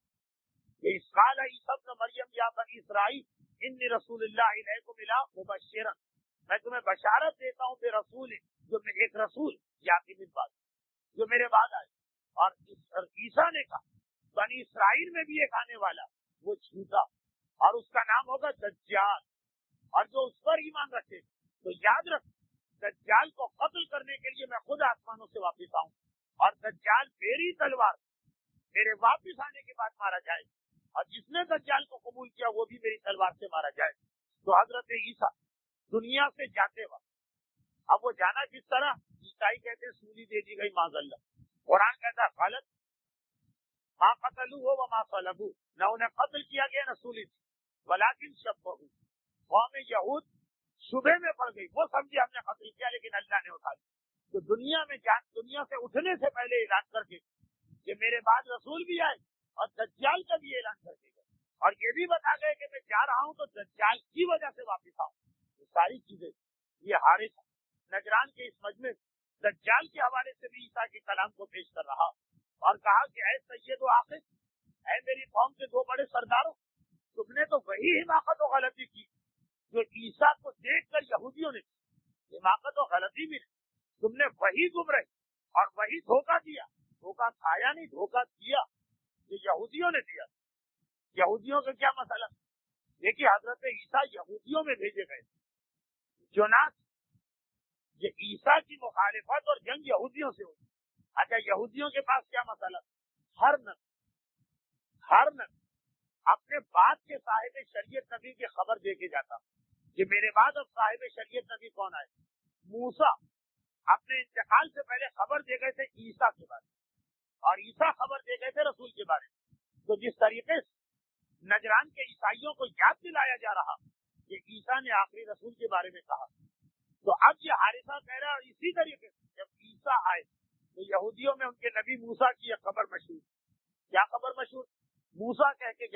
کہ اس قال عیسی ابن مریم یا بنی اسرائیل انی رسول اللہ الیکم مبشرا، میں تمہیں بشارت دیتا ہوں بے رسول، جو میں ایک رسول یاتی من بعد، جو میرے بعد آئے. اور عیسیٰ نے کہا بنی اسرائیل میں بھی ایک آنے والا، وہ جھوٹا، اور اس کا نام ہوگا دجال، اور جو اس پر ایمان رکھے. تو یاد رکھ، دجال کو قتل کرنے کے لیے میں خود آسمانوں سے واپس آؤں، اور دجال میری تلوار میرے واپس آنے کے بعد مارا جائے، اور جس نے دجال کو قبول کیا وہ بھی میری تلوار سے مارا جائے. تو حضرت عیسیٰ دنیا سے جاتے وقت، اب وہ جانا کس طرح؟ عیسائی کہتے ہیں سولی دے دی گئی معاذ اللہ، قرآن کہتا ہے غلط، ما قتلوہ وما صلبوہ، نہ انہیں قتل کیا گیا نہ سولی تھی، ولکن شبہوا، قوم یہود شبہ میں پڑ گئی، وہ سمجھے ہم نے قتل کیا لیکن اللہ نے اٹھا لیا. تو دنیا سے اٹھنے سے پہلے اعلان کر کے کہ میرے بعد رسول بھی آئے، اور دجال کا بھی اعلان کر کے گئے، اور یہ بھی بتا گئے کہ میں جا رہا ہوں تو دجال کی وجہ سے واپس آؤں. یہ ساری چیزیں یہ حارث نجران کے اس مجمع دجال کے حوالے سے بھی عیسیٰ کے کلام کو پیش کر رہا، اور کہا کہ اے سید و عاقل، اے میری قوم کے دو بڑے سرداروں، تم نے تو وہی حماقت و غلطی کی جو عیسیٰ کو دیکھ کر یہودیوں نے کی. حماقت و غلطی بھی نہیں، تم نے وہی گمراہی اور وہی دھوکہ دیا، دھوکہ کھایا نہیں، دھوکہ دیا جو یہودیوں نے دیا. یہودیوں کا کیا مسئلہ؟ دیکھیے حضرت عیسیٰ یہودیوں میں بھیجے گئے، چنانچہ یہ عیسیٰ کی مخالفت اور جنگ یہودیوں سے ہوئی. اچھا یہودیوں کے پاس کیا مسئلہ؟ ہر نبی اپنے بعد کے صاحب شریعت نبی کی خبر دے کے جاتا کہ میرے بعد اب صاحب شریعت نبی کون آئے. موسیٰ اپنے انتقال سے پہلے خبر دے گئے تھے عیسیٰ کے بارے میں، اور عیسیٰ خبر دے گئے تھے رسول کے بارے میں. تو جس طریقے سے نجران کے عیسائیوں کو یاد دلایا جا رہا کہ عیسیٰ نے آخری رسول کے بارے میں کہا، تو اب یہ حارثہ کہہ رہا ہے. اور اسی طریقے سے جب عیسیٰ آئے تو یہودیوں میں ان کے نبی موسیٰ کی یہ خبر مشہور. کیا خبر مشہور؟ موسیٰ کہہ کے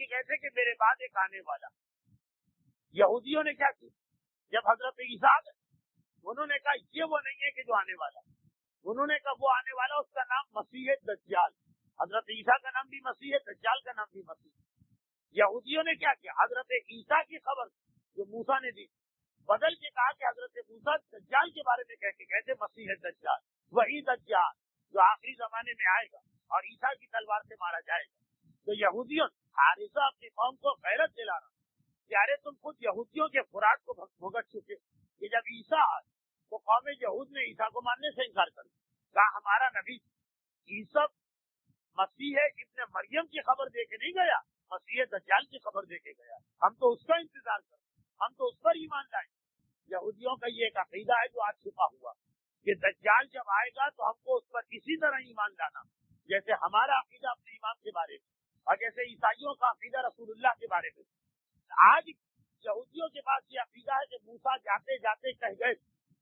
گئے تھے کہ میرے بعد ایک آنے والا. یہودیوں نے کیا کیا؟ جب حضرت عیسیٰ آ گئے انہوں نے کہا یہ وہ نہیں ہے کہ جو آنے والا، انہوں نے کہا وہ آنے والا اس کا نام مسیح دجال. حضرت عیسیٰ کا نام بھی مسیح ہے، دجال کا نام بھی مسیح. یہودیوں نے کیا کیا؟ حضرت عیسیٰ کی خبر جو موسیٰ نے دی بدل کے کہا کہ حضرت موسیٰ دجال کے بارے میں کہہ کے کہتے مسیح دجال، وہی دجال جو آخری زمانے میں آئے گا اور عیسیٰ کی تلوار سے مارا جائے گا. تو یہودیوں حارثہ اپنی قوم کو غیرت دلا رہا کہ ارے تم خود یہودیوں کے خوراک کو بھگت چکے کہ جب عیسیٰ آئے تو قوم یہود نے عیسیٰ کو ماننے سے انکار کر دیا. کہا ہمارا نبی عیسیٰ مسیح ابن مریم کی خبر دے کے نہیں گیا، مسیح دجال کی خبر دے کے گیا. ہم تو اس کا انتظار کریں، ہم تو اس پر ایمان لائیں. یہودیوں کا یہ ایک عقیدہ ہے جو آج چھپا ہوا کہ دجال جب آئے گا تو ہم کو اس پر اسی طرح ایمان لانا جیسے ہمارا عقیدہ اپنے امام کے بارے میں، اور جیسے عیسائیوں کا عقیدہ رسول اللہ کے بارے میں. آج یہودیوں کے پاس یہ عقیدہ ہے کہ موسیٰ جاتے جاتے کہہ گئے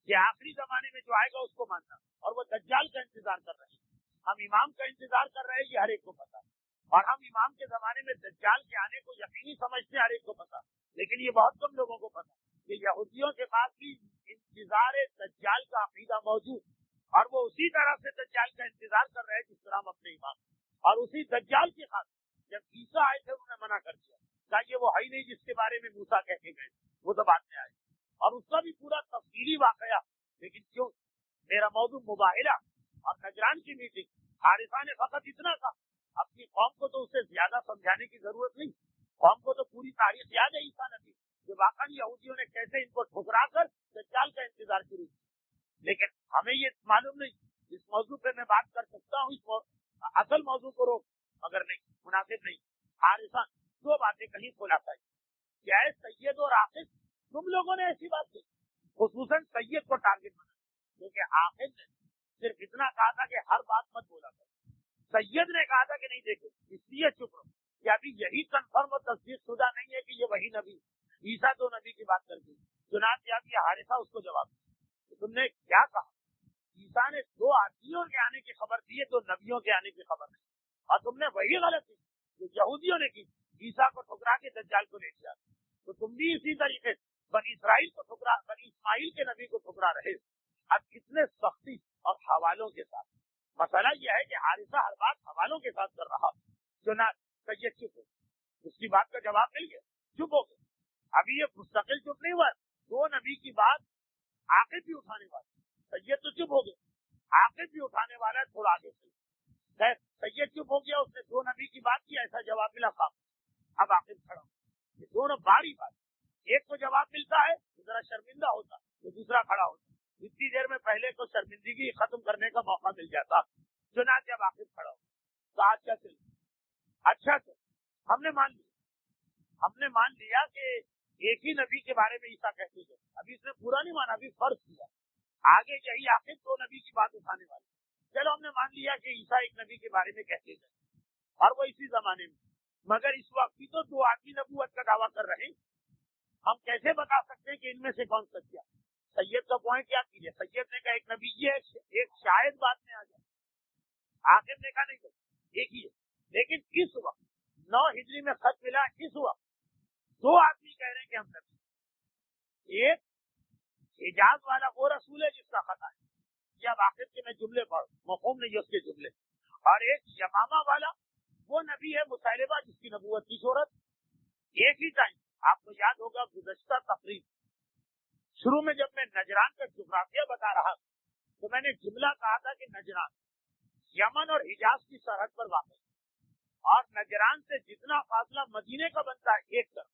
کہ آخری زمانے میں جو آئے گا اس کو ماننا، اور وہ دجال کا انتظار کر رہے ہیں. ہم امام کا انتظار کر رہے ہیں، یہ ہر ایک کو پتا، اور ہم امام کے زمانے میں دجال کے آنے کو یقینی سمجھتے ہیں، ہر ایک کو پتا. لیکن یہ بہت کم لوگوں کو پتا کہ یہودیوں کے پاس بھی انتظار دجال کا عقیدہ موجود، اور وہ اسی طرح سے دجال کا انتظار کر رہے ہیں جس طرح ہم اپنے امام. اور اسی دجال کی خاطر جب عیسیٰ آئے تھے انہوں نے منع کر دیا کہ یہ وہ ہے ہی نہیں جس کے بارے میں موسیٰ کہہ کے گئے، وہ تو بعد میں آئے. اور اس کا بھی پورا تفصیلی واقعہ. لیکن کیوں میرا موضوع مباہلہ اور نجران کی میٹنگ، حارثہ نے فقط اتنا کہا. اپنی قوم کو تو اسے زیادہ سمجھانے کی ضرورت نہیں، قوم کو تو پوری تاریخ یاد ہے عیسیٰ نبی کہ واقعی یہودیوں نے کیسے ان کو ٹھکرا کر دجال کا انتظار شروع کیا. لیکن ہمیں یہ معلوم نہیں. اس موضوع پہ میں بات کر سکتا ہوں، اس اصل موضوع کو روک مگر نہیں، مناسب نہیں. حارثہ دو باتیں کہیں خلاصہ کہ اے سید اور عاقل، تم لوگوں نے ایسی بات کی، خصوصاً سید کو ٹارگٹ بنا، کیونکہ عاقل نے صرف اتنا کہا تھا کہ ہر بات مت بولا کرو. سید نے کہا تھا کہ نہیں دیکھو اس لیے چپ رہو کہ ابھی یہی کنفرم و تصدیق شدہ نہیں ہے کہ یہ وہی نبی. عیسیٰ تو نبی کی بات کر دی، چنانچہ اب یہ حارثہ اس کو جواب دیا. تم نے کیا کہا؟ عیسیٰ نے دو آدمیوں کے آنے کی خبر دی ہے، دو نبیوں کے آنے کی خبر نہیں. اور تم نے وہی غلطی جو یہودیوں نے کی، عیسیٰ کو ٹھکرا کے دجال کو لے دیا. تو تم بھی اسی طریقے سے بنی اسرائیل کو ٹھکرا، بنی اسماعیل کے نبی کو ٹھکرا رہے. اب کتنے سختی اور حوالوں کے ساتھ مسئلہ یہ ہے کہ حارثہ ہر بات حوالوں کے ساتھ کر رہا، جو نہ سید چپ ہو، اس کی بات کا جواب مل گیا، چپ ہو گیا۔ ابھی یہ مستقل چپ نہیں ہوا، دو نبی کی بات عاقب بھی اٹھانے والا، سید تو چپ ہو گیا، عاقب بھی اٹھانے والا ہے، تھوڑا آگے سے سید چپ ہو گیا، اس نے دو نبی کی بات کی، ایسا جواب ملا خام، اب عاقب کھڑا ہو، یہ دونوں باری بات، ایک کو جواب ملتا ہے دوسرا شرمندہ ہوتا تو دوسرا کھڑا ہوتا، اتنی دیر میں پہلے کو شرمندگی ختم کرنے کا موقع مل جاتا، چنانچہ اب عاقب کھڑا ہو تو آج کیا چل اچھا سے ہم نے مان لیا کہ ایک ہی نبی کے بارے میں عیسیٰ کہتے تھے، ابھی اس نے پورا نہیں مانا، ابھی فرض کیا، آگے یہی عاقب دو نبی کی بات اٹھانے والے، چلو ہم نے مان لیا کہ عیسیٰ ایک نبی کے بارے میں کہتے تھے اور وہ اسی زمانے میں، مگر اس وقت بھی تو دو آدمی نبوت کا دعویٰ کر رہے ہیں، ہم کیسے بتا سکتے ہیں کہ ان میں سے کون سچا؟ سید کا پوائنٹ کیا کیجیے، سید نے کہا ایک نبی یہ ایک شاید بات میں آ جائے، عاقب نے کہا نہیں تو ایک ہی ہے، لیکن اس وقت 9 ہجری میں خط ملا، اس وقت دو آدمی کہہ رہے ہیں کہ ہم نبی، ایک حجاز والا وہ رسول ہے جس کا خط ہے، یہ اب عاقب کے میں جملے پڑھ مفہوم نہیں ہے اس کے جملے، اور ایک یمامہ والا وہ نبی ہے مسیلمہ جس کی نبوت کی شہرت، ایک ہی ٹائم۔ آپ کو یاد ہوگا گزشتہ تقریب شروع میں جب میں نجران کا جغرافیہ بتا رہا تو میں نے جملہ کہا تھا کہ نجران یمن اور حجاز کی سرحد پر واقع ہے، اور نجران سے جتنا فاصلہ مدینے کا بنتا ہے ایک طرف،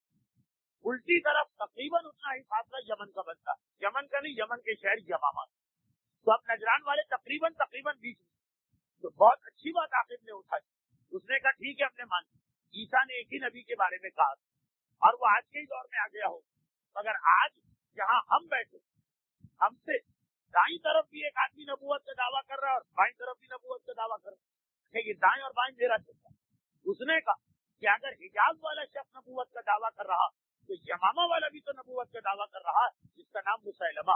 الٹی طرف تقریباً اتنا ہی فاصلہ یمن کا بنتا ہے، یمن کا نہیں، یمن کے شہر یمامہ، تو اب نجران والے تقریباً بیچ میں، تو بہت اچھی بات عاقب نے اٹھائی، اس نے کہا ٹھیک ہے ہم نے مان لی، عیسیٰ نے ایک ہی نبی کے بارے میں کہا اور وہ آج کے ہی دور میں آ گیا ہو، مگر آج جہاں ہم بیٹھے ہم سے دائیں طرف بھی ایک آدمی نبوت کا دعویٰ کر رہا ہے اور بائیں طرف بھی نبوت کا دعویٰ کر رہا ہے، یہ دائیں اور بائیں میرا چلتا ہے۔ اس نے کہا کہ اگر حجاز والا شخص نبوت کا دعویٰ کر رہا تو یمامہ والا بھی تو نبوت کا دعویٰ کر رہا جس کا نام مسیلمہ،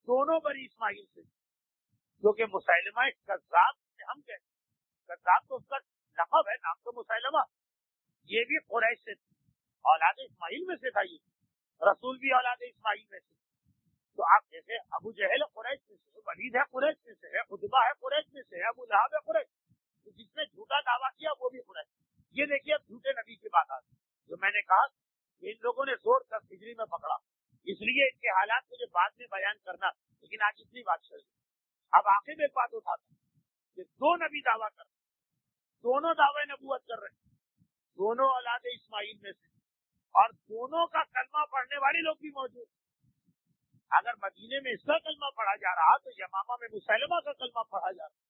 دونوں بنی اسماعیل سے، کیونکہ مسیلمہ ایک کذاب سے ہم کہتے ہیں، کذاب تو اس کا لقب ہے، نام تو مسیلمہ، یہ بھی قریش سے اولاد اسماعیل میں سے تھا، یہ رسول بھی اولاد اسماعیل میں سے، تو آپ جیسے ابو جہل قریش میں سے، ولید ہے قریش میں سے ہے، عتبہ ہے قریش میں سے ہے، ابو لہب ہے قریش، تو جس نے جھوٹا دعویٰ کیا وہ بھی قریش۔ یہ دیکھیے اب جھوٹے نبی کی بات آتی، جو میں نے کہا کہ ان لوگوں نے زور 10 ہجری میں پکڑا، اس لیے ان کے حالات مجھے بعد میں بیان کرنا، لیکن آج اتنی بات چل رہی۔ اب آخر ایک بات اٹھاتا کہ دو نبی دعویٰ کر رہے، دونوں دعوے نبوت کر رہے، دونوں اولاد اسماعیل میں سے، اور دونوں کا کلمہ پڑھنے والے لوگ بھی موجود، اگر مدینے میں اس کا کلمہ پڑھا جا رہا تو یمامہ میں مسیلمہ کا کلمہ پڑھا جا رہا۔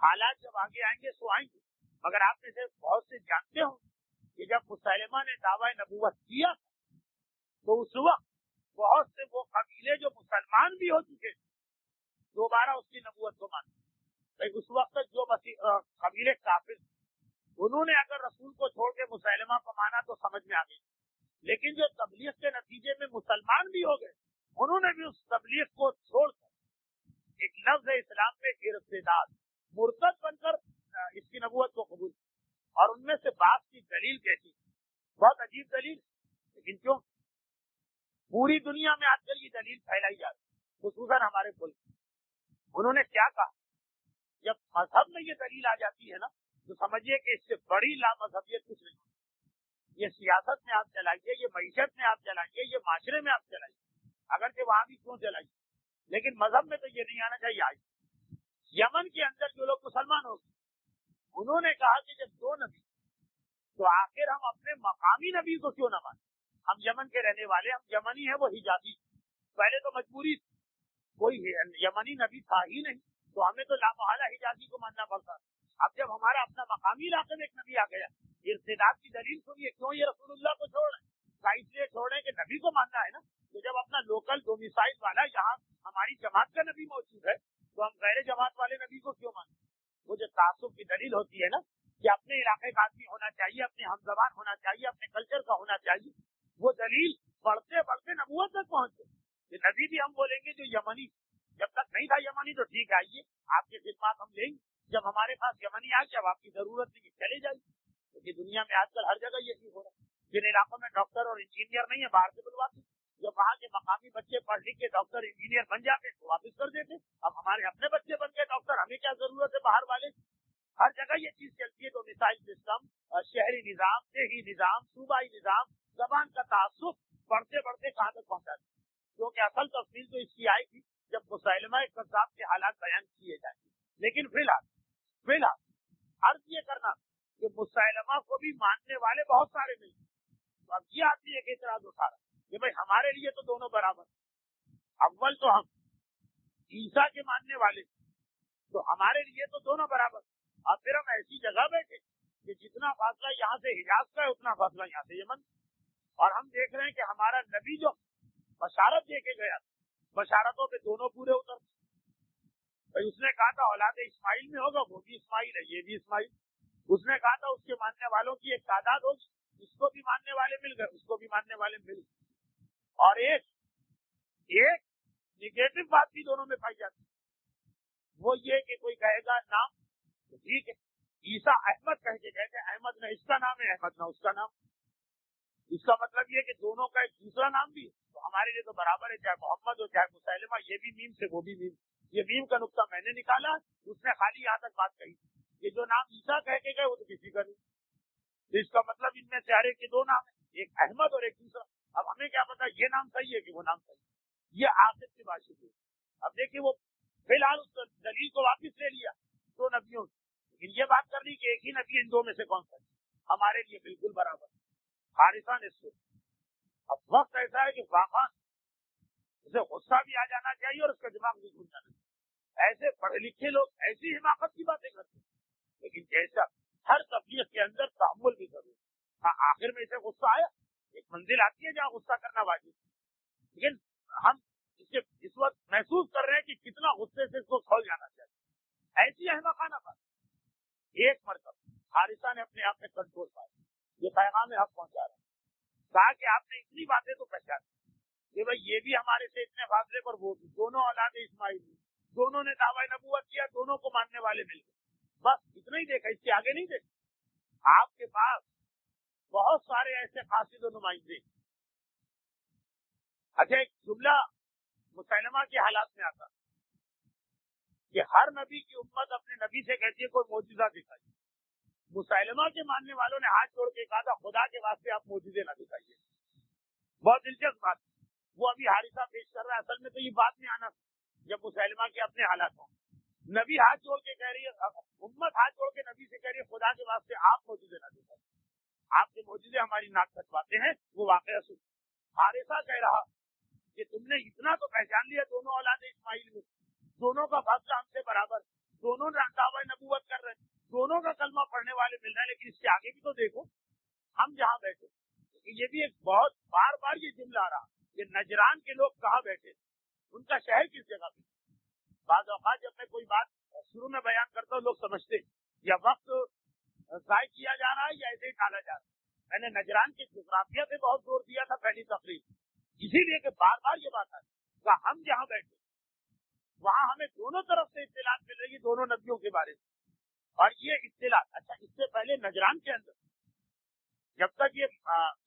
حالات جب آگے آئیں گے سو آئیں گے، مگر آپ میں سے بہت سے جانتے ہوں کہ جب مسیلمہ نے دعویٰ نبوت کیا تو اس وقت بہت سے وہ قبیلے جو مسلمان بھی ہو چکے دوبارہ اس کی نبوت کو مانے، اس وقت تک جو قبیلے کافر انہوں نے اگر رسول کو چھوڑ کے مسیلمہ کو مانا تو سمجھ میں آ گئی، لیکن جو تبلیغ کے نتیجے میں مسلمان بھی ہو گئے انہوں نے بھی اس تبلیغ کو چھوڑ کر ایک لفظ اسلام میں ارتداد مرتد بن کر اس کی نبوت کو قبول، اور ان میں سے بعض کی دلیل کیسی، بہت عجیب دلیل، لیکن کیوں پوری دنیا میں آج کل یہ دلیل پھیلائی جا رہی، خصوصاً ہمارے ملک، انہوں نے کیا کہا، جب مذہب میں یہ دلیل آ جاتی ہے نا تو سمجھیے کہ اس سے بڑی لامذہبیت کچھ نہیں، یہ سیاست میں آپ چلائیے، یہ معیشت میں آپ چلائیے، یہ معاشرے میں آپ چلائیے، اگرچہ وہاں بھی کیوں چلائیے، لیکن مذہب میں تو یہ نہیں آنا چاہیے۔ آج یمن کے اندر جو لوگ مسلمان ہو گئے انہوں نے کہا کہ جب دو نبی تو آخر ہم اپنے مقامی نبی کو کیوں نہ مانیں، ہم یمن کے رہنے والے، ہم یمنی ہیں وہ حجازی، پہلے تو مجبوری کوئی یمنی نبی تھا ہی نہیں تو ہمیں تو لامحالہ حجازی کو ماننا پڑتا، اب جب ہمارا اپنا مقامی علاقے میں ایک نبی آ گیا، ارتداد کی دلیل سنیے، کیوں یہ رسول اللہ کو چھوڑ رہے ہیں، اس لیے چھوڑ رہے ہیں کہ نبی کو ماننا ہے نا، تو جب اپنا لوکل ڈومیسائل والا یہاں ہماری جماعت کا نبی موجود ہے تو ہم غیر جماعت والے نبی کو کیوں مانیں؟ وہ جو تعصب کی دلیل ہوتی ہے نا کہ اپنے علاقے کا آدمی ہونا چاہیے، اپنے ہم زبان ہونا چاہیے، اپنے کلچر کا ہونا چاہیے، وہ دلیل بڑھتے بڑھتے نبوت تک پہنچے، یہ نبی بھی ہم بولیں گے جو یمنی، جب تک نہیں تھا یمنی تو ٹھیک ہے آئیے آپ کی خدمات ہم لیں گے، جب ہمارے پاس یمنی آ کے اب آپ کی ضرورت نہیں چلے جائیے، کیونکہ دنیا میں آج کل ہر جگہ یہ چیز ہو رہا ہے، جن علاقوں میں ڈاکٹر اور انجینئر نہیں ہے باہر سے بلواتے، جب وہاں کے مقامی بچے پڑھ لکھ کے ڈاکٹر انجینئر بن جاتے تو واپس کر دیتے. اب ہمارے اپنے بچے بن گئے ڈاکٹر, ہمیں کیا ضرورت ہے باہر والے. ہر جگہ یہ چیز چلتی ہے. تو مثال سسٹم, شہری نظام, دیہی نظام, صوبائی نظام, زبان کا تعصب بڑھتے بڑھتے کہاں تک پہنچا دیا. کیونکہ اصل تفصیل تو اس کی آئی تھی جب مسلمہ کذاب کے حالات بیان کیے جائیں. لیکن فی الحال عرض یہ کرنا کہ مسلمہ کو بھی ماننے والے بہت سارے نہیں. تو اب یہ آدمی ایک اعتراض اٹھا رہا کہ بھائی ہمارے لیے تو دونوں برابر. اول تو ہم عیسیٰ کے ماننے والے تو ہمارے لیے تو دونوں برابر. اور پھر ہم ایسی جگہ بیٹھے کہ جتنا فاصلہ یہاں سے حجاز کا ہے اتنا فاصلہ یہاں سے یمن. اور ہم دیکھ رہے ہیں کہ ہمارا نبی جو بشارت دے کے گیا بشارتوں پہ دونوں پورے اتر. بھائی اس نے کہا تھا اولاد اسماعیل میں ہوگا, وہ بھی اسماعیل ہے, یہ بھی اسماعیل. اس نے کہا تھا اس کے ماننے والوں کی ایک تعداد ہوگی, اس کو بھی ماننے والے مل گئے, اس کو بھی ماننے والے مل گئے. اور ایک نگیٹو بات بھی دونوں میں پائی جاتی ہے, وہ یہ کہ کوئی کہے گا نام تو ٹھیک ہے, عیسیٰ احمد کہہ کے کہتے ہیں احمد نہ اس کا نام ہے, احمد نہ اس کا نام. اس کا مطلب یہ کہ دونوں کا ایک دوسرا نام بھی ہے. تو ہمارے لیے تو برابر ہے, چاہے محمد ہو چاہے مسلمہ, یہ بھی میم سے وہ بھی میم. یہ میم کا نقطہ میں نے نکالا, اس نے خالی یہاں تک بات کہی. یہ جو نام عیسیٰ کہہ کے گئے وہ تو کسی کا نہیں. اس کا مطلب ان میں سے ہر ایک کے دو نام ہیں, ایک احمد اور ایک دوسرا. اب ہمیں کیا پتا یہ نام صحیح ہے کہ وہ نام صحیح ہے. یہ آخر کی بات ہے. اب دیکھیے وہ فی الحال اس دلیل کو واپس لے لیا دو نبیوں سے, لیکن یہ بات کر لی کہ ایک ہی نبی ان دو میں سے کون سا ہے. ہمارے لیے بالکل برابر. حارثہ نے سن. اب وقت ایسا ہے کہ واقعا اسے غصہ بھی آ جانا چاہیے اور اس کا دماغ بھی کھل جانا چاہیے. ایسے پڑھے لکھے لوگ ایسی حماقت کی باتیں کرتے ہیں, لیکن جیسا ہر تبلیغ کے اندر تحمل بھی ضروری. ہاں آخر میں اسے غصہ آیا, ایک منزل آتی ہے جہاں غصہ کرنا واجب, لیکن ہم اس وقت محسوس کر رہے ہیں کہ کتنا غصے سے اس کو کھول جانا چاہیے. ایسی احمقانہ بات. ایک مرتبہ حارثہ نے اپنے آپ میں کنٹرول پایا, یہ پیغام حق پہنچا رہا ہے. کہا کہ آپ نے اتنی باتیں تو پہچانی کہ بھائی یہ بھی ہمارے سے اتنے فاصلے پر, وہ بھی دونوں اولاد اسماعیل, دونوں نے دعوی نبوت کیا, دونوں کو ماننے والے مل گئے. بس اتنا ہی دیکھا, اس سے آگے نہیں دیکھا. آپ کے پاس بہت سارے ایسے قاصد و نمائندے. اچھا ایک جملہ مسلمہ کے حالات میں آتا کہ ہر نبی کی امت اپنے نبی سے کہتی ہے کوئی معجزہ دکھائیے. مسلمہ کے ماننے والوں نے ہاتھ جوڑ کے کہا تھا خدا کے واسطے آپ معجزے نہ دکھائیے. بہت دلچسپ بات. وہ ابھی حارثہ پیش کر رہا ہے, اصل میں تو یہ بات میں آنا جب مسلمہ کے اپنے حالات ہوں. نبی ہاتھ جوڑ کے کہہ رہی ہے, امت ہاتھ جوڑ کے نبی سے کہہ رہی ہے خدا کے واسطے آپ معجزے نہ دکھائیے, آپ کے معجزے ہماری ناک کٹواتے ہیں. وہ واقعہ سن. حارثہ کہہ رہا کہ تم نے اتنا تو پہچان لیا دونوں اولاد اسماعیل میں, دونوں کا فاصلہ ہم سے برابر, دونوں دعوی نبوت کر رہے ہیں, دونوں کا کلمہ پڑھنے والے مل رہے ہیں, لیکن اس سے آگے بھی تو دیکھو ہم جہاں بیٹھے. یہ بھی ایک بہت بار بار یہ جملہ آ رہا کہ نجران کے لوگ کہاں بیٹھے, ان کا شہر کس جگہ پہ. بعض اوقات جب میں کوئی بات شروع میں بیان کرتا ہوں لوگ سمجھتے یا وقت ضائع کیا جا رہا ہے یا ایسے ہی ٹالا جا رہا ہے. میں نے نجران کی جغرافیہ پہ بہت زور دیا تھا پہلی تقریر, اسی لیے کہ بار بار یہ بات آئی کہ ہم جہاں بیٹھے وہاں ہمیں دونوں طرف سے اطلاعات مل رہی ہے دونوں نبیوں کے بارے میں. اور یہ اطلاعات, اچھا اس سے پہلے نجران کے اندر جب تک یہ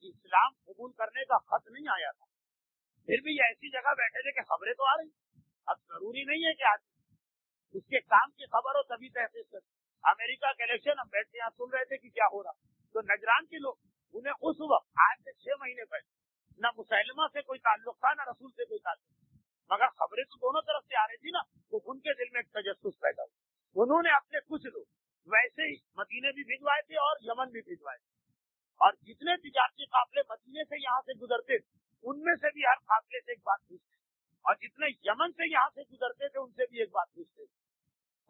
اسلام قبول کرنے کا خط نہیں آیا تھا پھر بھی یہ ایسی جگہ بیٹھے تھے کہ خبریں تو آ رہی. اب ضروری نہیں ہے کہ آج اس کے کام کی خبر ہو تبھی تحقیق کریں. امریکہ کے الیکشن ہم بیٹھے یہاں سن رہے تھے کہ کیا ہو رہا, تو نجران کے لوگ انہیں اس وقت آج سے 6 مہینے پہلے نہ مسلمہ سے کوئی تعلق تھا نہ رسول سے کوئی تعلق, مگر خبریں تو دونوں طرف سے آ رہی تھی نا, تو ان کے دل میں ایک تجسس پیدا ہوا. انہوں نے اپنے کچھ لوگ ویسے ہی مدینے بھی بھجوائے تھے اور یمن بھی بھجوائے تھے, اور جتنے تجارتی قافلے مدینے سے یہاں سے گزرتے تھے ان میں سے بھی ہر قافلے سے ایک بات پوچھتے, اور جتنے یمن سے یہاں سے گزرتے تھے ان سے بھی ایک بات پوچھتے تھے,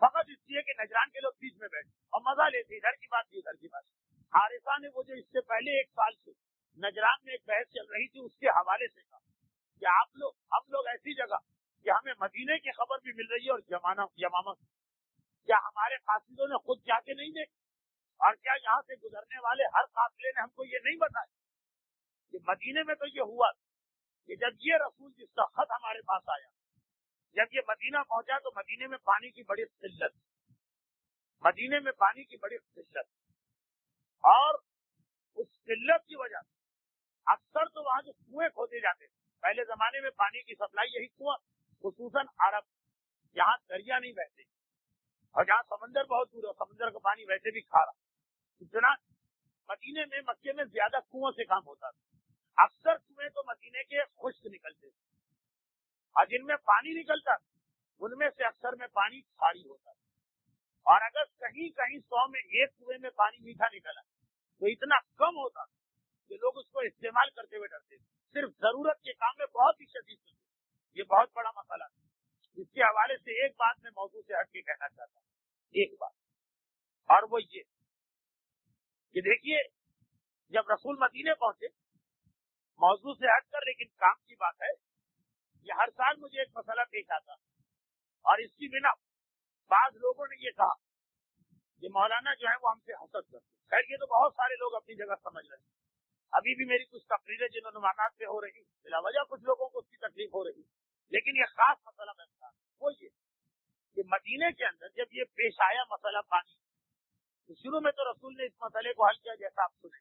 فقط اس لیے کہ نجران کے لوگ بیچ میں بیٹھے اور مزہ لیتے, ادھر کی بات بھی ادھر کی بات. حارثہ نے وہ جو اس سے پہلے 1 سال سے نجران میں ایک بحث چل رہی تھی اس کے حوالے سے کہا کہ ہم لوگ ایسی جگہ کہ ہمیں مدینے کی خبر بھی مل رہی ہے اور یمامہ, کیا ہمارے قاصدوں نے خود جا کے نہیں دیکھا, اور کیا یہاں سے گزرنے والے ہر قافلے نے ہم کو یہ نہیں بتایا کہ مدینے میں تو یہ ہوا کہ جب یہ رسول جس کا خط ہمارے پاس آیا, جب یہ مدینہ پہنچا تو مدینے میں پانی کی بڑی قلت, مدینے میں پانی کی بڑی قلت, اور اس قلت کی وجہ سے اکثر تو وہاں جو کنویں کھودے جاتے پہلے زمانے میں پانی کی سپلائی یہی کنواں، خصوصاً عرب، جہاں دریا نہیں بہتے اور جہاں سمندر بہت دور ہے، سمندر کا پانی ویسے بھی کھارا، اتنا مدینے میں مکے میں زیادہ کنویں سے کام ہوتا تھا۔ اکثر کنویں تو مدینے کے خشک نکلتے تھے اور جن میں پانی نکلتا ان میں سے اکثر میں پانی کھاری ہوتا تھا، اور اگر کہیں کہیں 100 میں ایک کنویں میں پانی میٹھا نکلا تو اتنا کم ہوتا کہ لوگ اس کو استعمال کرتے ہوئے ڈرتے تھے، صرف ضرورت کے کام میں بہت ہی شدید تھی۔ یہ بہت بڑا مسئلہ ہے۔ اس کے حوالے سے ایک بات میں موضوع سے ہٹ کے کہنا چاہتا ہوں، ایک بات، اور وہ یہ کہ دیکھیے جب رسول مدینے پہنچے، موضوع سے ہٹ کر لیکن کام کی بات ہے، یہ ہر سال مجھے ایک مسئلہ پیش آتا اور اس کی بنا بعض لوگوں نے یہ کہا کہ مولانا جو ہے وہ ہم سے حسد کرتے۔ خیر یہ تو بہت سارے لوگ اپنی جگہ سمجھ رہے ہیں، ابھی بھی میری کچھ تقریریں جن عنوانات پہ ہو رہی بلا وجہ کچھ لوگوں کو اس کی تکلیف ہو رہی، لیکن یہ خاص مسئلہ میں بتا وہ یہ کہ مدینے کے اندر جب یہ پیش آیا مسئلہ پانی، تو شروع میں تو رسول نے اس مسئلے کو حل کیا جیسا آپ سنیں،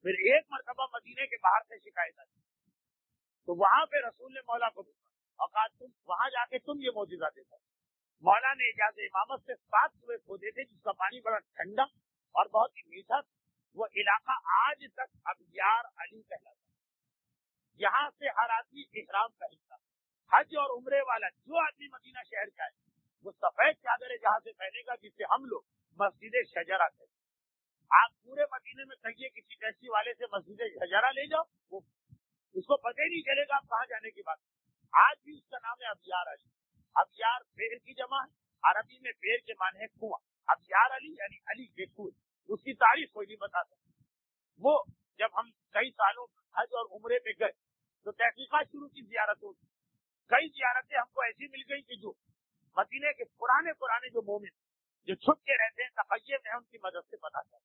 پھر ایک مرتبہ مدینے کے باہر سے شکایت آئی تو وہاں پہ رسول نے مولا کو بھیجا اور کہا تم وہاں جا کے تم یہ معجزہ دیکھو۔ مولا نے اجازت امامت سے 7 کنویں کھودے تھے جس کا پانی بڑا ٹھنڈا اور بہت ہی میٹھا، وہ علاقہ آج تک ابیار علی کہلاتا ہے۔ یہاں سے ہر آدمی احرام کا حصہ، حج اور عمرے والا جو آدمی مدینہ شہر کا ہے وہ سفید چادر جہاں سے پہنے گا جسے ہم لوگ مسجد شجرہ کہتے ہیں۔ آپ پورے مدینے میں کہیے کسی ٹیکسی والے سے مسجد شجرہ لے جاؤ، وہ اس کو پتہ ہی نہیں چلے گا آپ کہاں جانے کی بات۔ آج بھی اس کا نام ہے ابیار علی۔ ابیار پیر کی جمع ہے، عربی میں پیر کے معنی ہے کنواں، ابیار علی یعنی علی کے کنویں۔ اس کی تعریف کوئی نہیں بتا سکتا۔ وہ جب ہم کئی سالوں حج اور عمرے پہ گئے تو تحقیقات شروع کی زیارتوں کی، کئی زیارتیں ہم کو ایسی مل گئی کہ جو مدینے کے پرانے جو مومن جو چھپ کے رہتے ہیں تقیہ میں ان کی مدد سے پتا چلتا،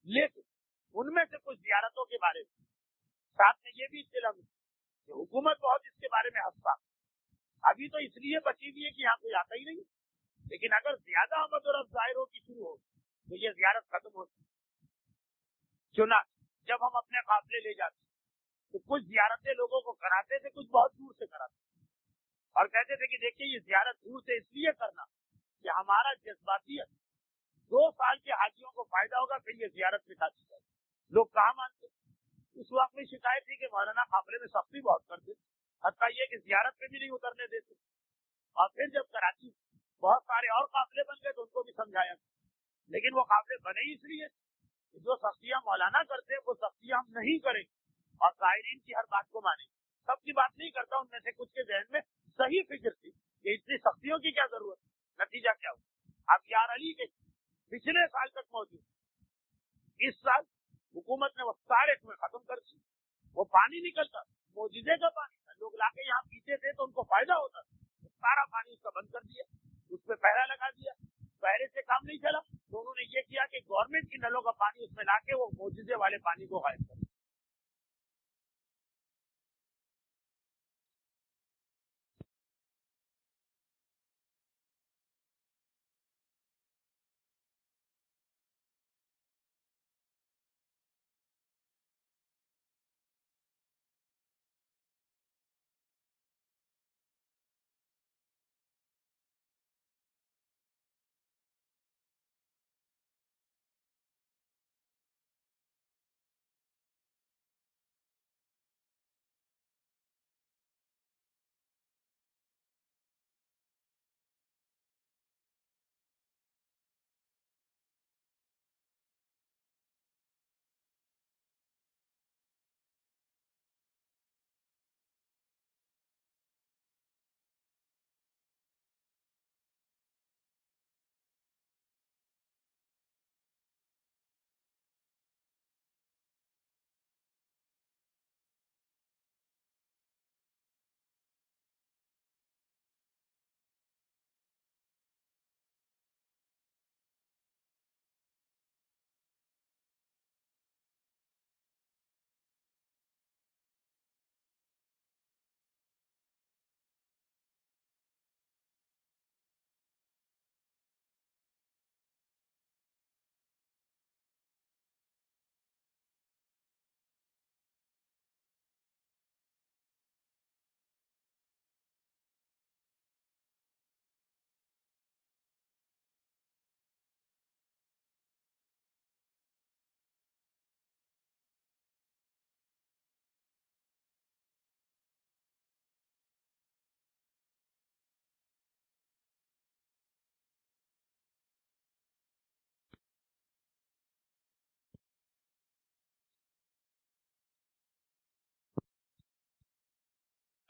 لیکن ان میں سے کچھ زیارتوں کے بارے میں ساتھ میں یہ بھی اطلاع ملی کہ حکومت بہت اس کے بارے میں حساس، ابھی تو اس لیے بچی ہوئی ہے کہ یہاں کوئی آتا ہی نہیں، لیکن اگر زیادہ آمد و رفت ظاہر ہو کی شروع ہو تو یہ زیارت ختم ہوتی۔ چنا جب ہم اپنے قافلے لے جاتے تو کچھ زیارتیں لوگوں کو کراتے تھے، کچھ بہت دور سے کراتے اور کہتے تھے کہ دیکھیے یہ زیارت دور سے اس لیے کرنا کہ ہمارا جذباتیت 2 سال کے حاجیوں کو فائدہ ہوگا، پھر یہ زیارت مٹا دی جائے۔ لوگ کہاں مانتے؟ اس وقت میں شکایت تھی کہ مولانا قافلے میں سختی بہت کرتے، حتیٰ یہ کہ زیارت پہ بھی نہیں اترنے دیتے، اور پھر جب کراچی بہت سارے اور قافلے بن گئے تو ان کو بھی سمجھایا، لیکن وہ قافلے بنے ہی اس لیے کہ جو سختیاں مولانا کرتے وہ سختیاں ہم نہیں کریں اور قائرین کی ہر بات کو مانیں۔ سب کی بات نہیں کرتا، ان میں سے کچھ کے ذہن میں صحیح فکر تھی کہ اتنی سختیوں کی کیا ضرورت، نتیجہ کیا ہوا؟ اب یار علی کے پچھلے سال تک موجود، اس سال حکومت نے وہ سارے کنویں ختم کر دی، وہ پانی نکلتا معجزے کا پانی تھا، لوگ لا کے یہاں پیتے تھے تو ان کو فائدہ ہوتا تھا، سارا پانی اس کا بند کر دیا، اس پہ پہرا لگا دیا، پہرے سے کام نہیں چلا تو انہوں نے یہ کیا کہ گورنمنٹ کی نلوں کا پانی اس میں لا کے وہ معجزے والے پانی کو غائب کر دیا۔